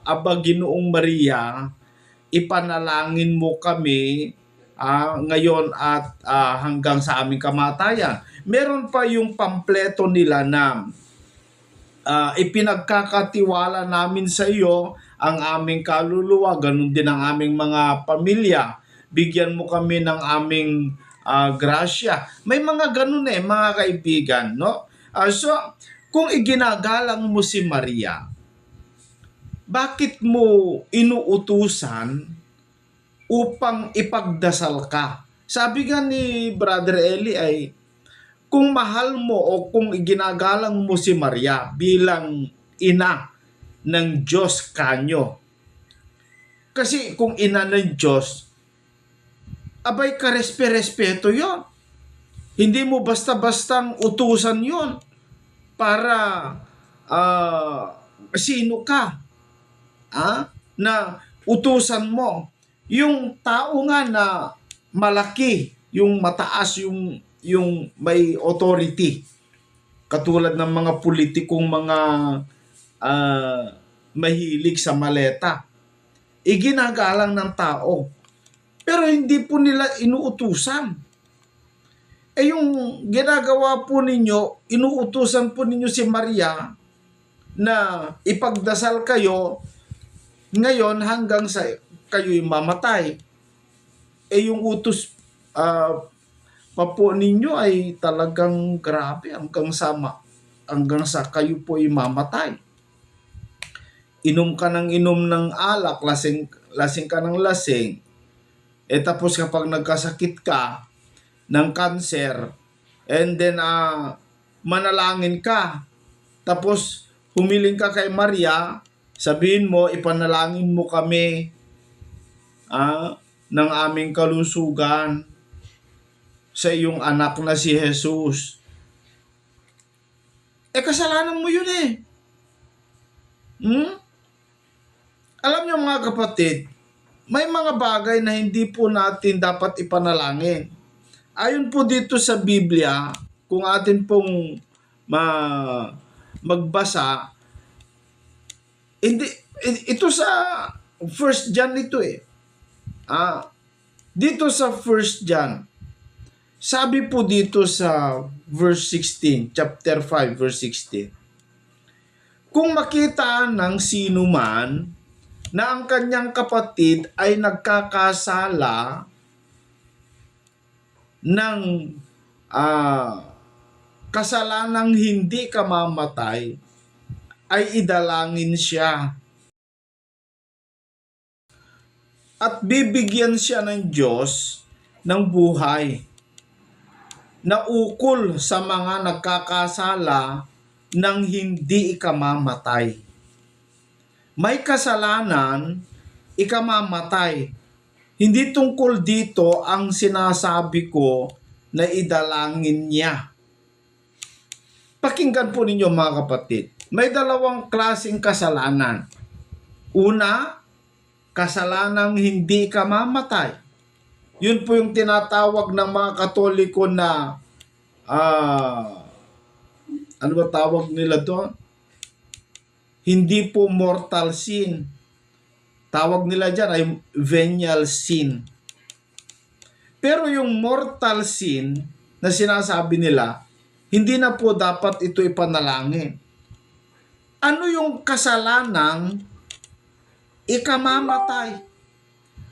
Speaker 1: Aba Ginoong Maria, ipanalangin mo kami ngayon at hanggang sa aming kamatayan. Meron pa yung pampleto nila na ipinagkakatiwala namin sa iyo ang aming kaluluwa, ganun din ang aming mga pamilya. Bigyan mo kami ng aming grasya. May mga ganun mga kaibigan, no? So, kung iginagalang mo si Maria, bakit mo inuutusan upang ipagdasal ka? Sabi nga ni Brother Eli ay, kung mahal mo o kung iginagalang mo si Maria bilang ina ng Diyos kanyo. Kasi kung ina ng Diyos, abay karespe-respeto yon. Hindi mo basta-bastang utusan yon para sino ka na utusan mo. Yung tao nga na malaki, yung mataas, yung may authority, katulad ng mga politikong mga mahilig sa maleta, iginagalang ng tao. Pero hindi po nila inuutusan. Yung ginagawa po ninyo, inuutusan po ninyo si Maria na ipagdasal kayo ngayon hanggang sa kayo'y mamatay. Yung utos pa po ninyo ay talagang grabe hanggang sa kayo po ay mamatay. Inom ka ng inom ng alak, lasing ka ng lasing, tapos kapag nagkasakit ka ng cancer, and then manalangin ka, tapos humiling ka kay Maria, sabihin mo, ipanalangin mo kami ng aming kalusugan sa iyong anak na si Jesus. Kasalanan mo yun Alam niyo mga kapatid, may mga bagay na hindi po natin dapat ipanalangin. Ayon po dito sa Biblia, kung atin pong magbasa, ito sa 1 John ito dito sa 1 John, sabi po dito sa verse 16, chapter 5, verse 16, kung makita ng sino man na ang kanyang kapatid ay nagkakasala ng kasalanang hindi kamamatay, ay idalangin siya at bibigyan siya ng Diyos ng buhay na ukol sa mga nagkakasala ng hindi ikamamatay. May kasalanan, ikamamatay. Hindi tungkol dito ang sinasabi ko na idalangin niya. Pakinggan po ninyo mga kapatid. May dalawang klaseng kasalanan. Una, kasalanang hindi ikamamatay. Yun po yung tinatawag ng mga Katoliko na ano ba tawag nila doon? Hindi po mortal sin. Tawag nila dyan ay venial sin. Pero yung mortal sin na sinasabi nila, hindi na po dapat ito ipanalangin. Ano yung kasalanang ikamamatay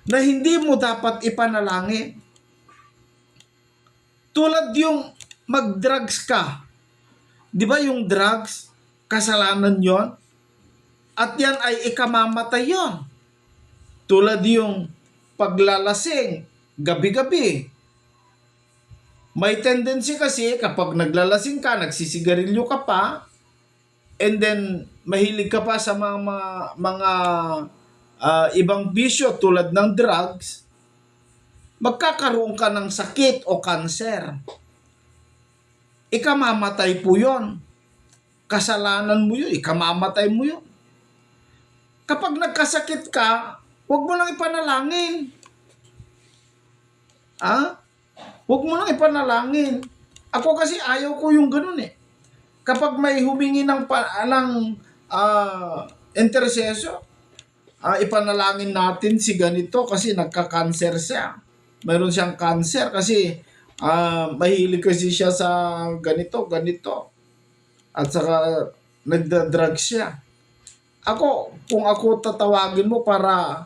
Speaker 1: na hindi mo dapat ipanalangin? Tulad yung mag-drugs ka. Di ba yung drugs, kasalanan yon? At yan ay ikamamatay yon. Tulad yung paglalasing, gabi-gabi. May tendency kasi kapag naglalasing ka, nagsisigarilyo ka pa, and then mahilig ka pa sa mga ibang bisyo tulad ng drugs, magkakaroon ka ng sakit o kanser. Ikamamatay po yun. Kasalanan mo yun, ikamamatay mo yun. Kapag nagkasakit ka, huwag mo lang ipanalangin. Huwag mo lang ipanalangin. Ako kasi ayaw ko yung ganun Kapag may humingi ng intercession, ipanalangin natin si ganito kasi nagka-cancer siya. Mayroon siyang cancer kasi mahilig kasi siya sa ganito. At saka nagda-drugs siya. Kung ako tatawagin mo para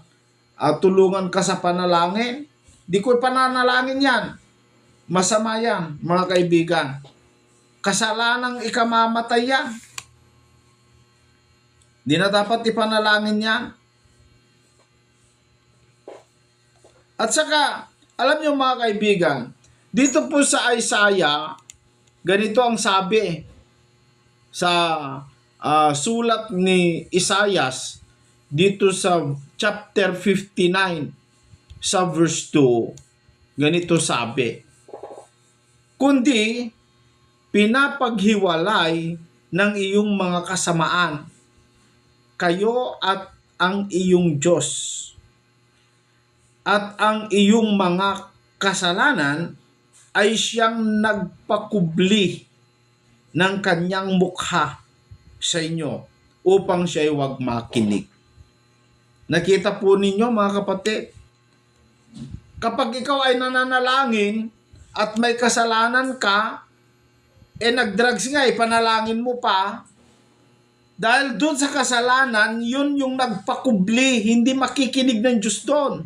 Speaker 1: tulungan ka sa panalangin, di ko pananalangin yan. Masama yan, mga kaibigan. Kasalanang ikamamatay yan. Di na dapat ipanalangin yan. At saka, alam niyo mga kaibigan, dito po sa Isaiah, ganito ang sabi sa sulat ni Isaias dito sa chapter 59 sa verse 2. Ganito sabi, kundi pinapaghiwalay ng iyong mga kasamaan, kayo at ang iyong Diyos, at ang iyong mga kasalanan ay siyang nagpakubli ng kanyang mukha sa inyo upang siya'y huwag makinig. Nakita po ninyo mga kapatid, kapag ikaw ay nananalangin at may kasalanan ka, nag-drugs nga, ipanalangin mo pa, dahil dun sa kasalanan, yun yung nagpakubli, hindi makikinig ng Diyos doon.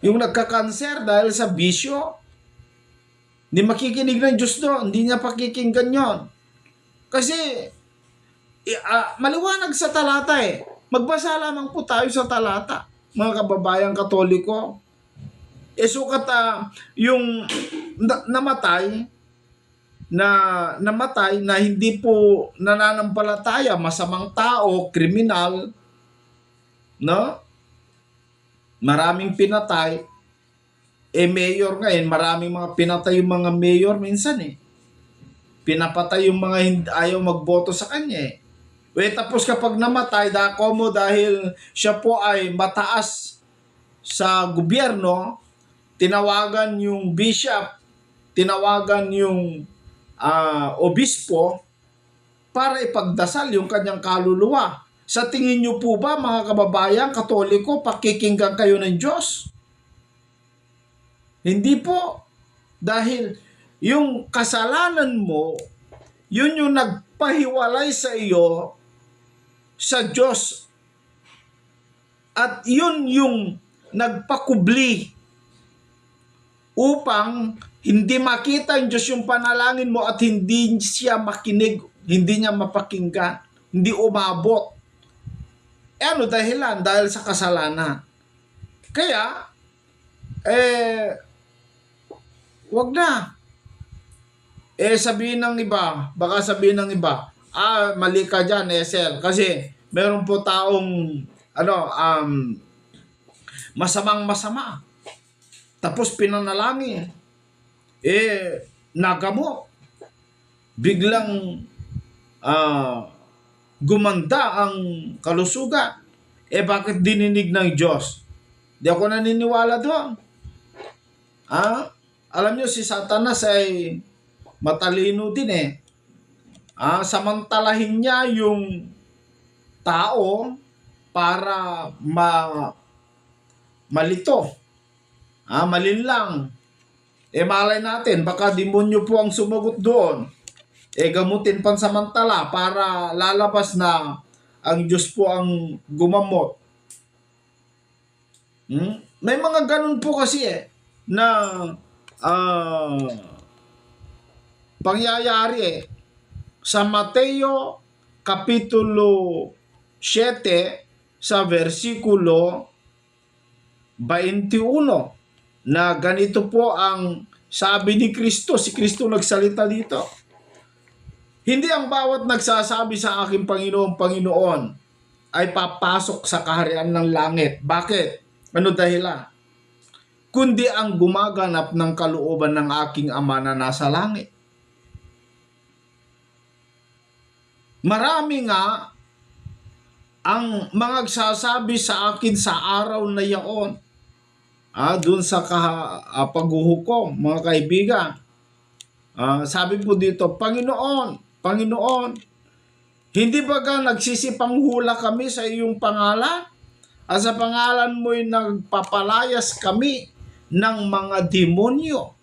Speaker 1: Yung nagka-cancer dahil sa bisyo, hindi makikinig ng Diyos doon, hindi niya pakikinggan yon. Kasi, maliwanag sa talata Magbasa lamang po tayo sa talata, mga kababayang Katoliko. Sukat yung namatay na hindi po nananampalataya, masamang tao, kriminal, no? Maraming pinatay. Mayor ngayon, maraming mga pinatay yung mga mayor minsan pinapatay yung mga ayaw magboto sa kanya tapos kapag namatay, dahil siya po ay mataas sa gobyerno, tinawagan yung bishop, tinawagan yung obispo para ipagdasal yung kanyang kaluluwa. Sa tingin niyo po ba, mga kababayan Katoliko, pakikinggan kayo ng Diyos? Hindi po. Dahil yung kasalanan mo, yun yung nagpahiwalay sa iyo sa Diyos. At yun yung nagpakubli upang hindi makita ng Diyos yung panalangin mo at hindi siya makinig, hindi niya mapakinggan, hindi umabot. Ano dahilan? Dahil sa kasalanan. Kaya, wag na. Sabihin ng iba, baka sabihin ng iba, mali ka dyan, Esel. Kasi meron po taong masamang-masama. Tapos pinanalangin. Nagamo. Biglang gumanda ang kalusugan. Bakit dininig ng Diyos? Di ako naniniwala doon. Alam nyo, si Satanas ay matalino din samantalahin niya yung tao para malito. Malinlang. Malay natin, baka demonyo po ang sumagot doon. Gamutin pansamantala para lalabas na ang Diyos po ang gumamot. May mga ganun po kasi na pangyayari sa Mateo Kapitulo 7 sa versikulo 21 na ganito po ang sabi ni Kristo. Si Kristo nagsalita dito. Hindi ang bawat nagsasabi sa aking Panginoon, Panginoon ay papasok sa kaharian ng langit. Bakit? Ano dahilan? Kundi ang gumaganap ng kalooban ng aking Ama na nasa langit. Marami nga ang mga nagsasabi sa akin sa araw na yaon. Doon sa paghuhukom, mga kaibigan. Sabi po dito, Panginoon, Panginoon, hindi ba nagsisipanghula kami sa iyong pangalan? At sa pangalan mo'y nagpapalayas kami ng mga demonyo.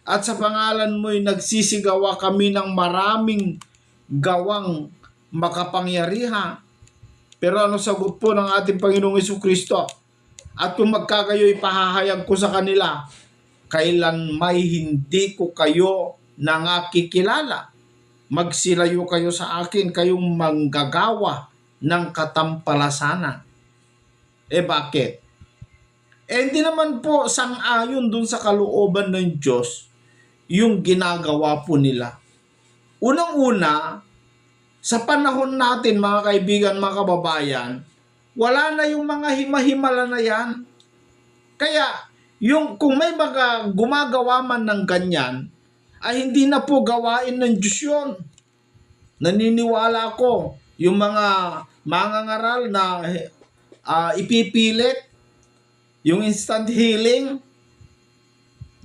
Speaker 1: At sa pangalan mo'y nagsisigawa kami ng maraming gawang makapangyarihan. Pero ano sagot po ng ating Panginoong Jesucristo? At kung magkagayo'y pahahayag ko sa kanila, kailan may hindi ko kayo nakikilala. Magsilayo kayo sa akin, kayong manggagawa ng katampalasanan. Bakit? Hindi naman po sang-ayon dun sa kalooban ng Diyos yung ginagawa po nila. Unang-una, sa panahon natin, mga kaibigan, mga kababayan, wala na yung mga himahimala na yan. Kaya, kung may mga gumagawa man ng ganyan, ay hindi na po gawain ng Diyos yun. Naniniwala ako, yung mga mangangaral na ipipilit, yung instant healing,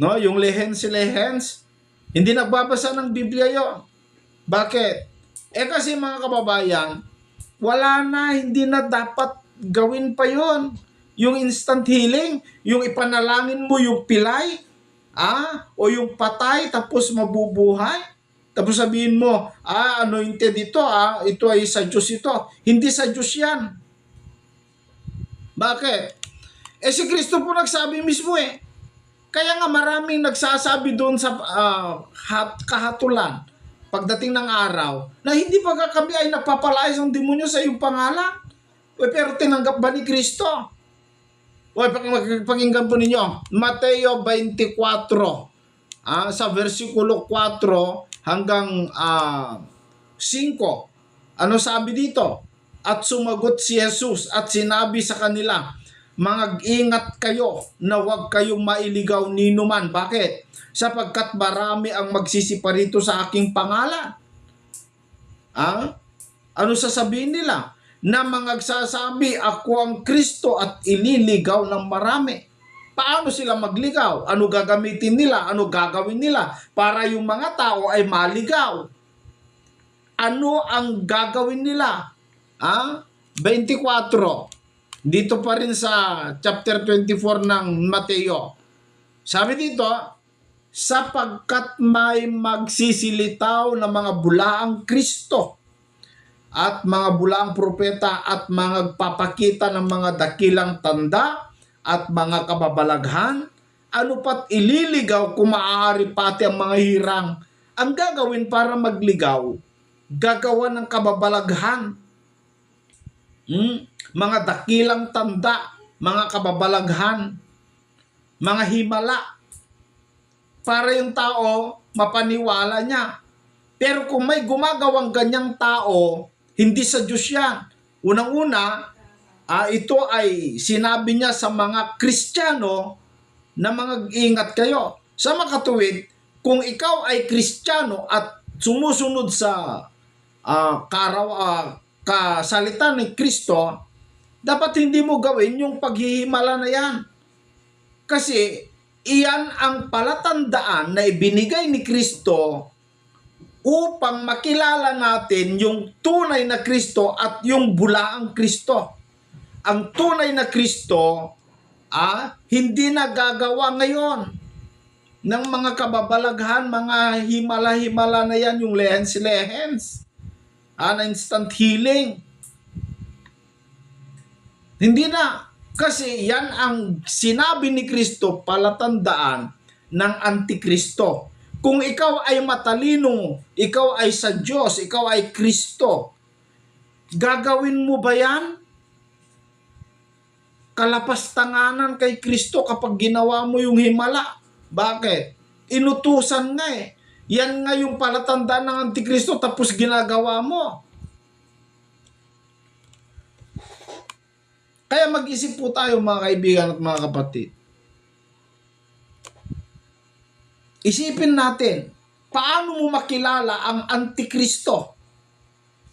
Speaker 1: no, yung lehens, hindi nagbabasa ng Biblia yun. Bakit? Kasi mga kababayan, wala na, hindi na dapat gawin pa yon. Yung instant healing, yung ipanalangin mo yung pilay, o yung patay tapos mabubuhay. Tapos sabihin mo, anointed ito, ito ay sa Diyos ito. Hindi sa Diyos yan. Bakit? Si Kristo po nagsabi mismo Kaya nga maraming nagsasabi doon sa kahatulan, pagdating ng araw, na hindi pa kami ay napapalayas ng demonyo sa iyong pangalan. pero tinanggap ba ni Kristo? Pakinggan po ninyo. Mateo 24, sa versikulo 4 hanggang 5. Ano sabi dito? At sumagot si Jesus at sinabi sa kanila, mag-ingat kayo na huwag kayong mailigaw ninuman. Bakit? Sapagkat marami ang magsisiparito sa aking pangalan. Ano sasabihin nila? Na magsasabi, ako ang Kristo, at ililigaw ng marami. Paano sila magligaw? Ano gagamitin nila? Ano gagawin nila para yung mga tao ay maligaw? Ano ang gagawin nila? 24. Dito pa rin sa chapter 24 ng Mateo. Sabi dito, sapagkat may magsisilitaw na mga bulaang Kristo at mga bulaang propeta at mga papakita ng mga dakilang tanda at mga kababalaghan, ano pat ililigaw kung maaari pati ang mga hirang. Ang gagawin para magligaw, gagawa ng kababalaghan, mga dakilang tanda, mga kababalaghan, mga himala, para yung tao mapaniwala niya. Pero kung may gumagawang ganyang tao, hindi sa Diyos yan. Unang-una, ito ay sinabi niya sa mga Kristiyano na ingat kayo. Sa makatuwid, kung ikaw ay Kristiyano at sumusunod sa kasalita ni Kristo, dapat hindi mo gawin yung paghihimala na yan. Kasi iyan ang palatandaan na ibinigay ni Kristo upang makilala natin yung tunay na Kristo at yung bulaang Kristo. Ang tunay na Kristo, hindi nagagawa ngayon ng mga kababalaghan, mga himala-himala na yan, yung lehens-lehens, na instant healing. Hindi na. Kasi yan ang sinabi ni Kristo, palatandaan ng Antikristo. Kung ikaw ay matalino, ikaw ay sa Diyos, ikaw ay Kristo, gagawin mo ba yan? Kalapastanganan kay Kristo kapag ginawa mo yung himala. Bakit? Inutusan nga eh. Yan nga yung palatandaan ng Antikristo tapos ginagawa mo. Kaya mag-isip po tayo mga kaibigan at mga kapatid. Isipin natin, paano mo makilala ang Antikristo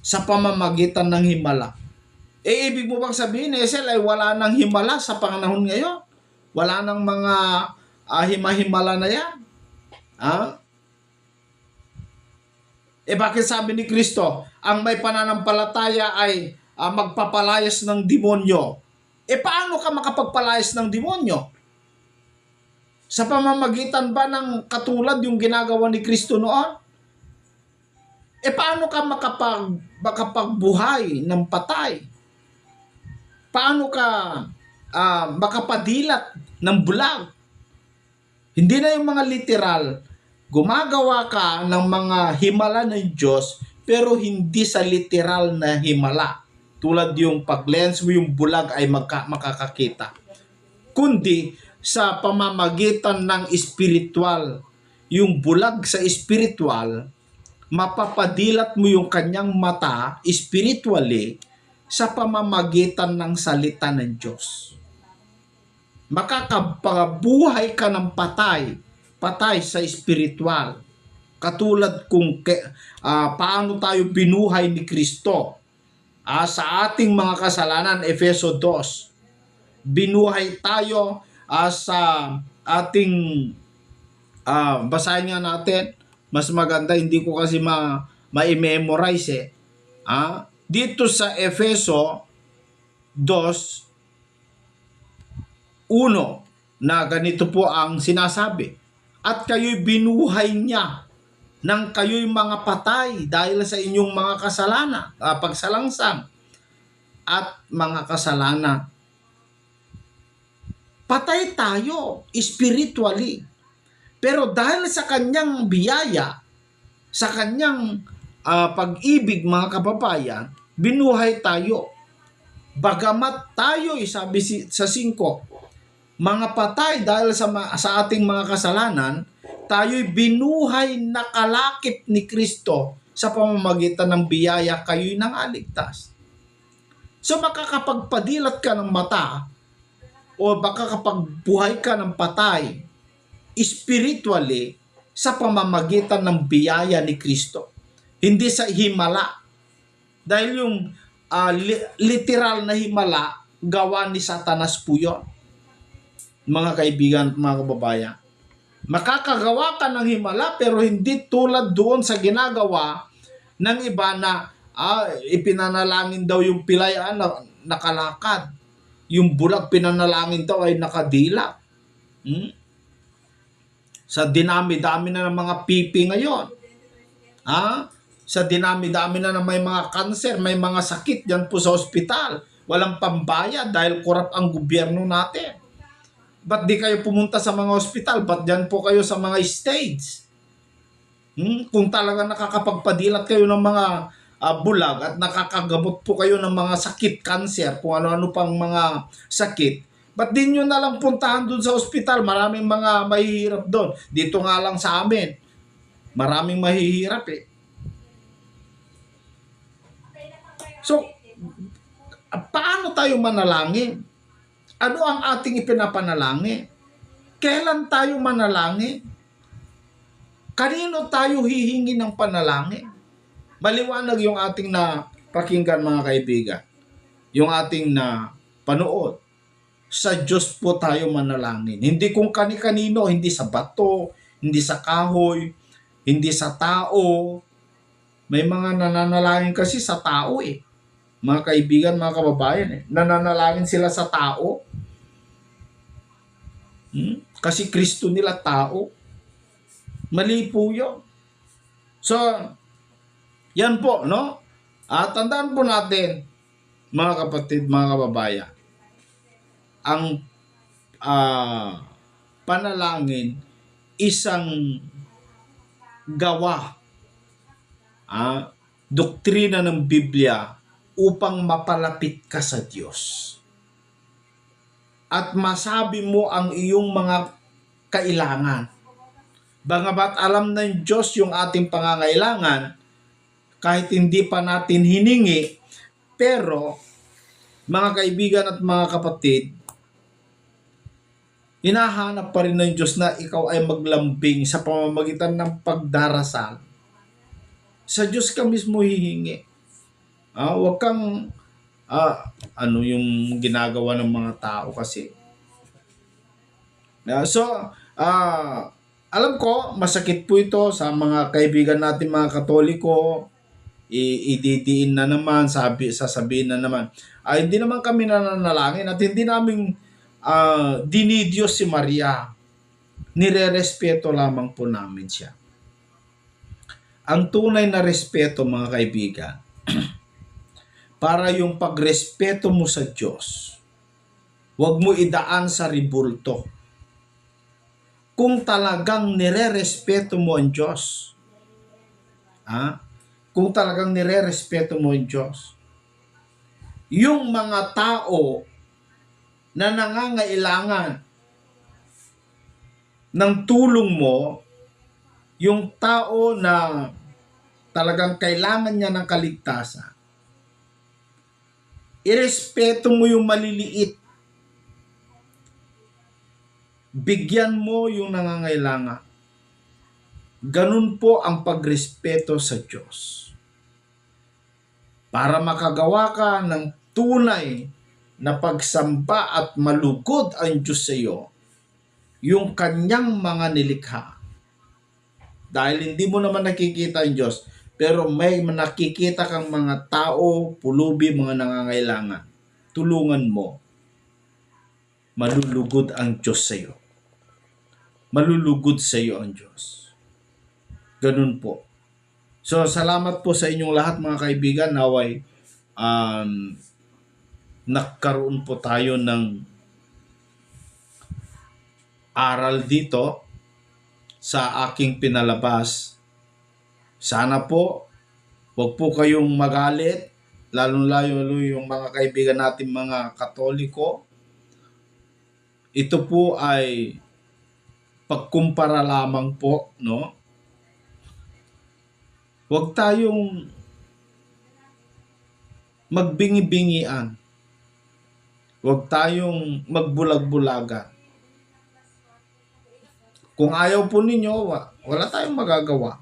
Speaker 1: sa pamamagitan ng himala? Ibig mo bang sabihin, Esel, ay wala nang himala sa panahon ngayon? Wala nang mga himala na yan? Bakit sabi ni Kristo, ang may pananampalataya ay magpapalayas ng demonyo? Paano ka makapagpalayas ng demonyo? Sa pamamagitan ba ng katulad yung ginagawa ni Kristo noon? Paano ka makapagbuhay ng patay? Paano ka makapadilat ng bulag? Hindi na yung mga literal. Gumagawa ka ng mga himala ng Diyos, pero hindi sa literal na himala. Tulad yung pag-lens mo yung bulag ay makakakita. Kundi sa pamamagitan ng espiritual. Yung bulag sa espiritual, mapapadilat mo yung kanyang mata spiritually sa pamamagitan ng salita ng Diyos. Makakapabuhay ka ng patay sa espiritual. Katulad kung paano tayo binuhay ni Kristo sa ating mga kasalanan, Efeso 2. Binuhay tayo sa ating basahin nga natin. Mas maganda, hindi ko kasi ma-memorize dito sa Efeso 2:1 na ganito po ang sinasabi. At kayo'y binuhay niya nang kayo'y mga patay dahil sa inyong mga kasalanan, pagsalangsang at mga kasalanan. Patay tayo spiritually. Pero dahil sa kanyang biyaya, sa kanyang pag-ibig, mga kababayan, binuhay tayo. Bagamat tayo, sabi sa 5, mga patay dahil sa ating mga kasalanan, tayo'y binuhay na kalakip ni Kristo sa pamamagitan ng biyaya, kayo'y nangaligtas. So makakapagpadilat ka ng mata o baka kapag buhay ka ng patay spiritually sa pamamagitan ng biyaya ni Kristo. Hindi sa himala. Dahil yung literal na himala, gawa ni Satanas po yun. Mga kaibigan at mga kababayan. Makakagawa ka ng himala pero hindi tulad doon sa ginagawa ng iba na ipinanalangin daw yung pilay nakalakad. Yung bulag pinanalangin daw ay nakadila. Sa dinami-dami na ng mga pipi ngayon. Sa dinami-dami na ng may mga kanser, may mga sakit dyan po sa ospital. Walang pambayad dahil korap ang gobyerno natin. Ba't di kayo pumunta sa mga ospital? Ba't dyan po kayo sa mga stage? Kung talaga nakakapagpadilat kayo ng mga bulag at nakakagamot po kayo ng mga sakit, kanser, kung ano-ano pang mga sakit, ba't di nyo nalang puntahan dun sa ospital? Maraming mga mahihirap doon. Dito nga lang sa amin, maraming mahihirap eh. So, paano tayo manalangin? Ano ang ating ipinapanalangin? Kailan tayo manalangin? Kanino tayo hihingi ng panalangin? Maliwanag yung ating na pakinggan mga kaibigan. Yung ating na panood. Sa Diyos po tayo manalangin. Hindi kung kani-kanino, hindi sa bato, hindi sa kahoy, hindi sa tao. May mga nananalangin kasi sa tao eh. Mga kaibigan, mga kababayan eh. Nananalangin sila sa tao. Kasi Kristo nila tao. Mali po yun. So, yan po, no? At tandaan po natin, mga kapatid, mga kababayan, ang panalangin, isang gawa, doktrina ng Biblia upang mapalapit ka sa Diyos. At masabi mo ang iyong mga kailangan. Bagamat alam ng Diyos yung ating pangangailangan, kahit hindi pa natin hiningi, pero mga kaibigan at mga kapatid, hinahanap pa rin ng Diyos na ikaw ay maglambing sa pamamagitan ng pagdarasal. Sa Diyos ka mismo hihingi. Huwag kang ano yung ginagawa ng mga tao kasi. Alam ko, masakit po ito sa mga kaibigan natin mga Katoliko. Ididiin na naman, sasabihin na naman. Hindi naman kami nananalangin at hindi namin dinidiyos si Maria. Nire-respeto lamang po namin siya. Ang tunay na respeto mga kaibigan, para yung pagrespeto mo sa Diyos, huwag mo idaan sa ribulto. Kung talagang nire-respeto mo ang Diyos, kung talagang nire-respeto mo ang Diyos, yung mga tao na nangangailangan ng tulong mo, yung tao na talagang kailangan niya ng kaligtasan, irespeto mo yung maliliit. Bigyan mo yung nangangailangan. Ganun po ang pagrespeto sa Diyos. Para makagawa ka ng tunay na pagsamba at malugod ang Diyos sa iyo, yung kanyang mga nilikha. Dahil hindi mo naman nakikita ang Diyos, pero may nakikita kang mga tao, pulubi, mga nangangailangan. Tulungan mo. Malulugod ang Diyos sa iyo. Malulugod sa iyo ang Diyos. Ganun po. So, salamat po sa inyong lahat mga kaibigan. Naway, nagkaroon po tayo ng aral dito sa aking pinalabas. Sana po, huwag po kayong magalit lalong-lalo yung mga kaibigan natin mga Katoliko, ito po ay pagkumpara lamang po, no? Huwag tayong magbingi-bingian. Huwag tayong magbulag-bulagan. Kung ayaw po ninyo, wala tayong magagawa.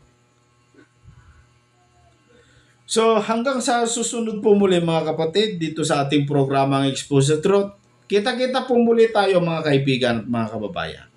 Speaker 1: So hanggang sa susunod po muli mga kapatid dito sa ating programang Expose the Truth. Kita-kita po muli tayo mga kaibigan at mga kababayan.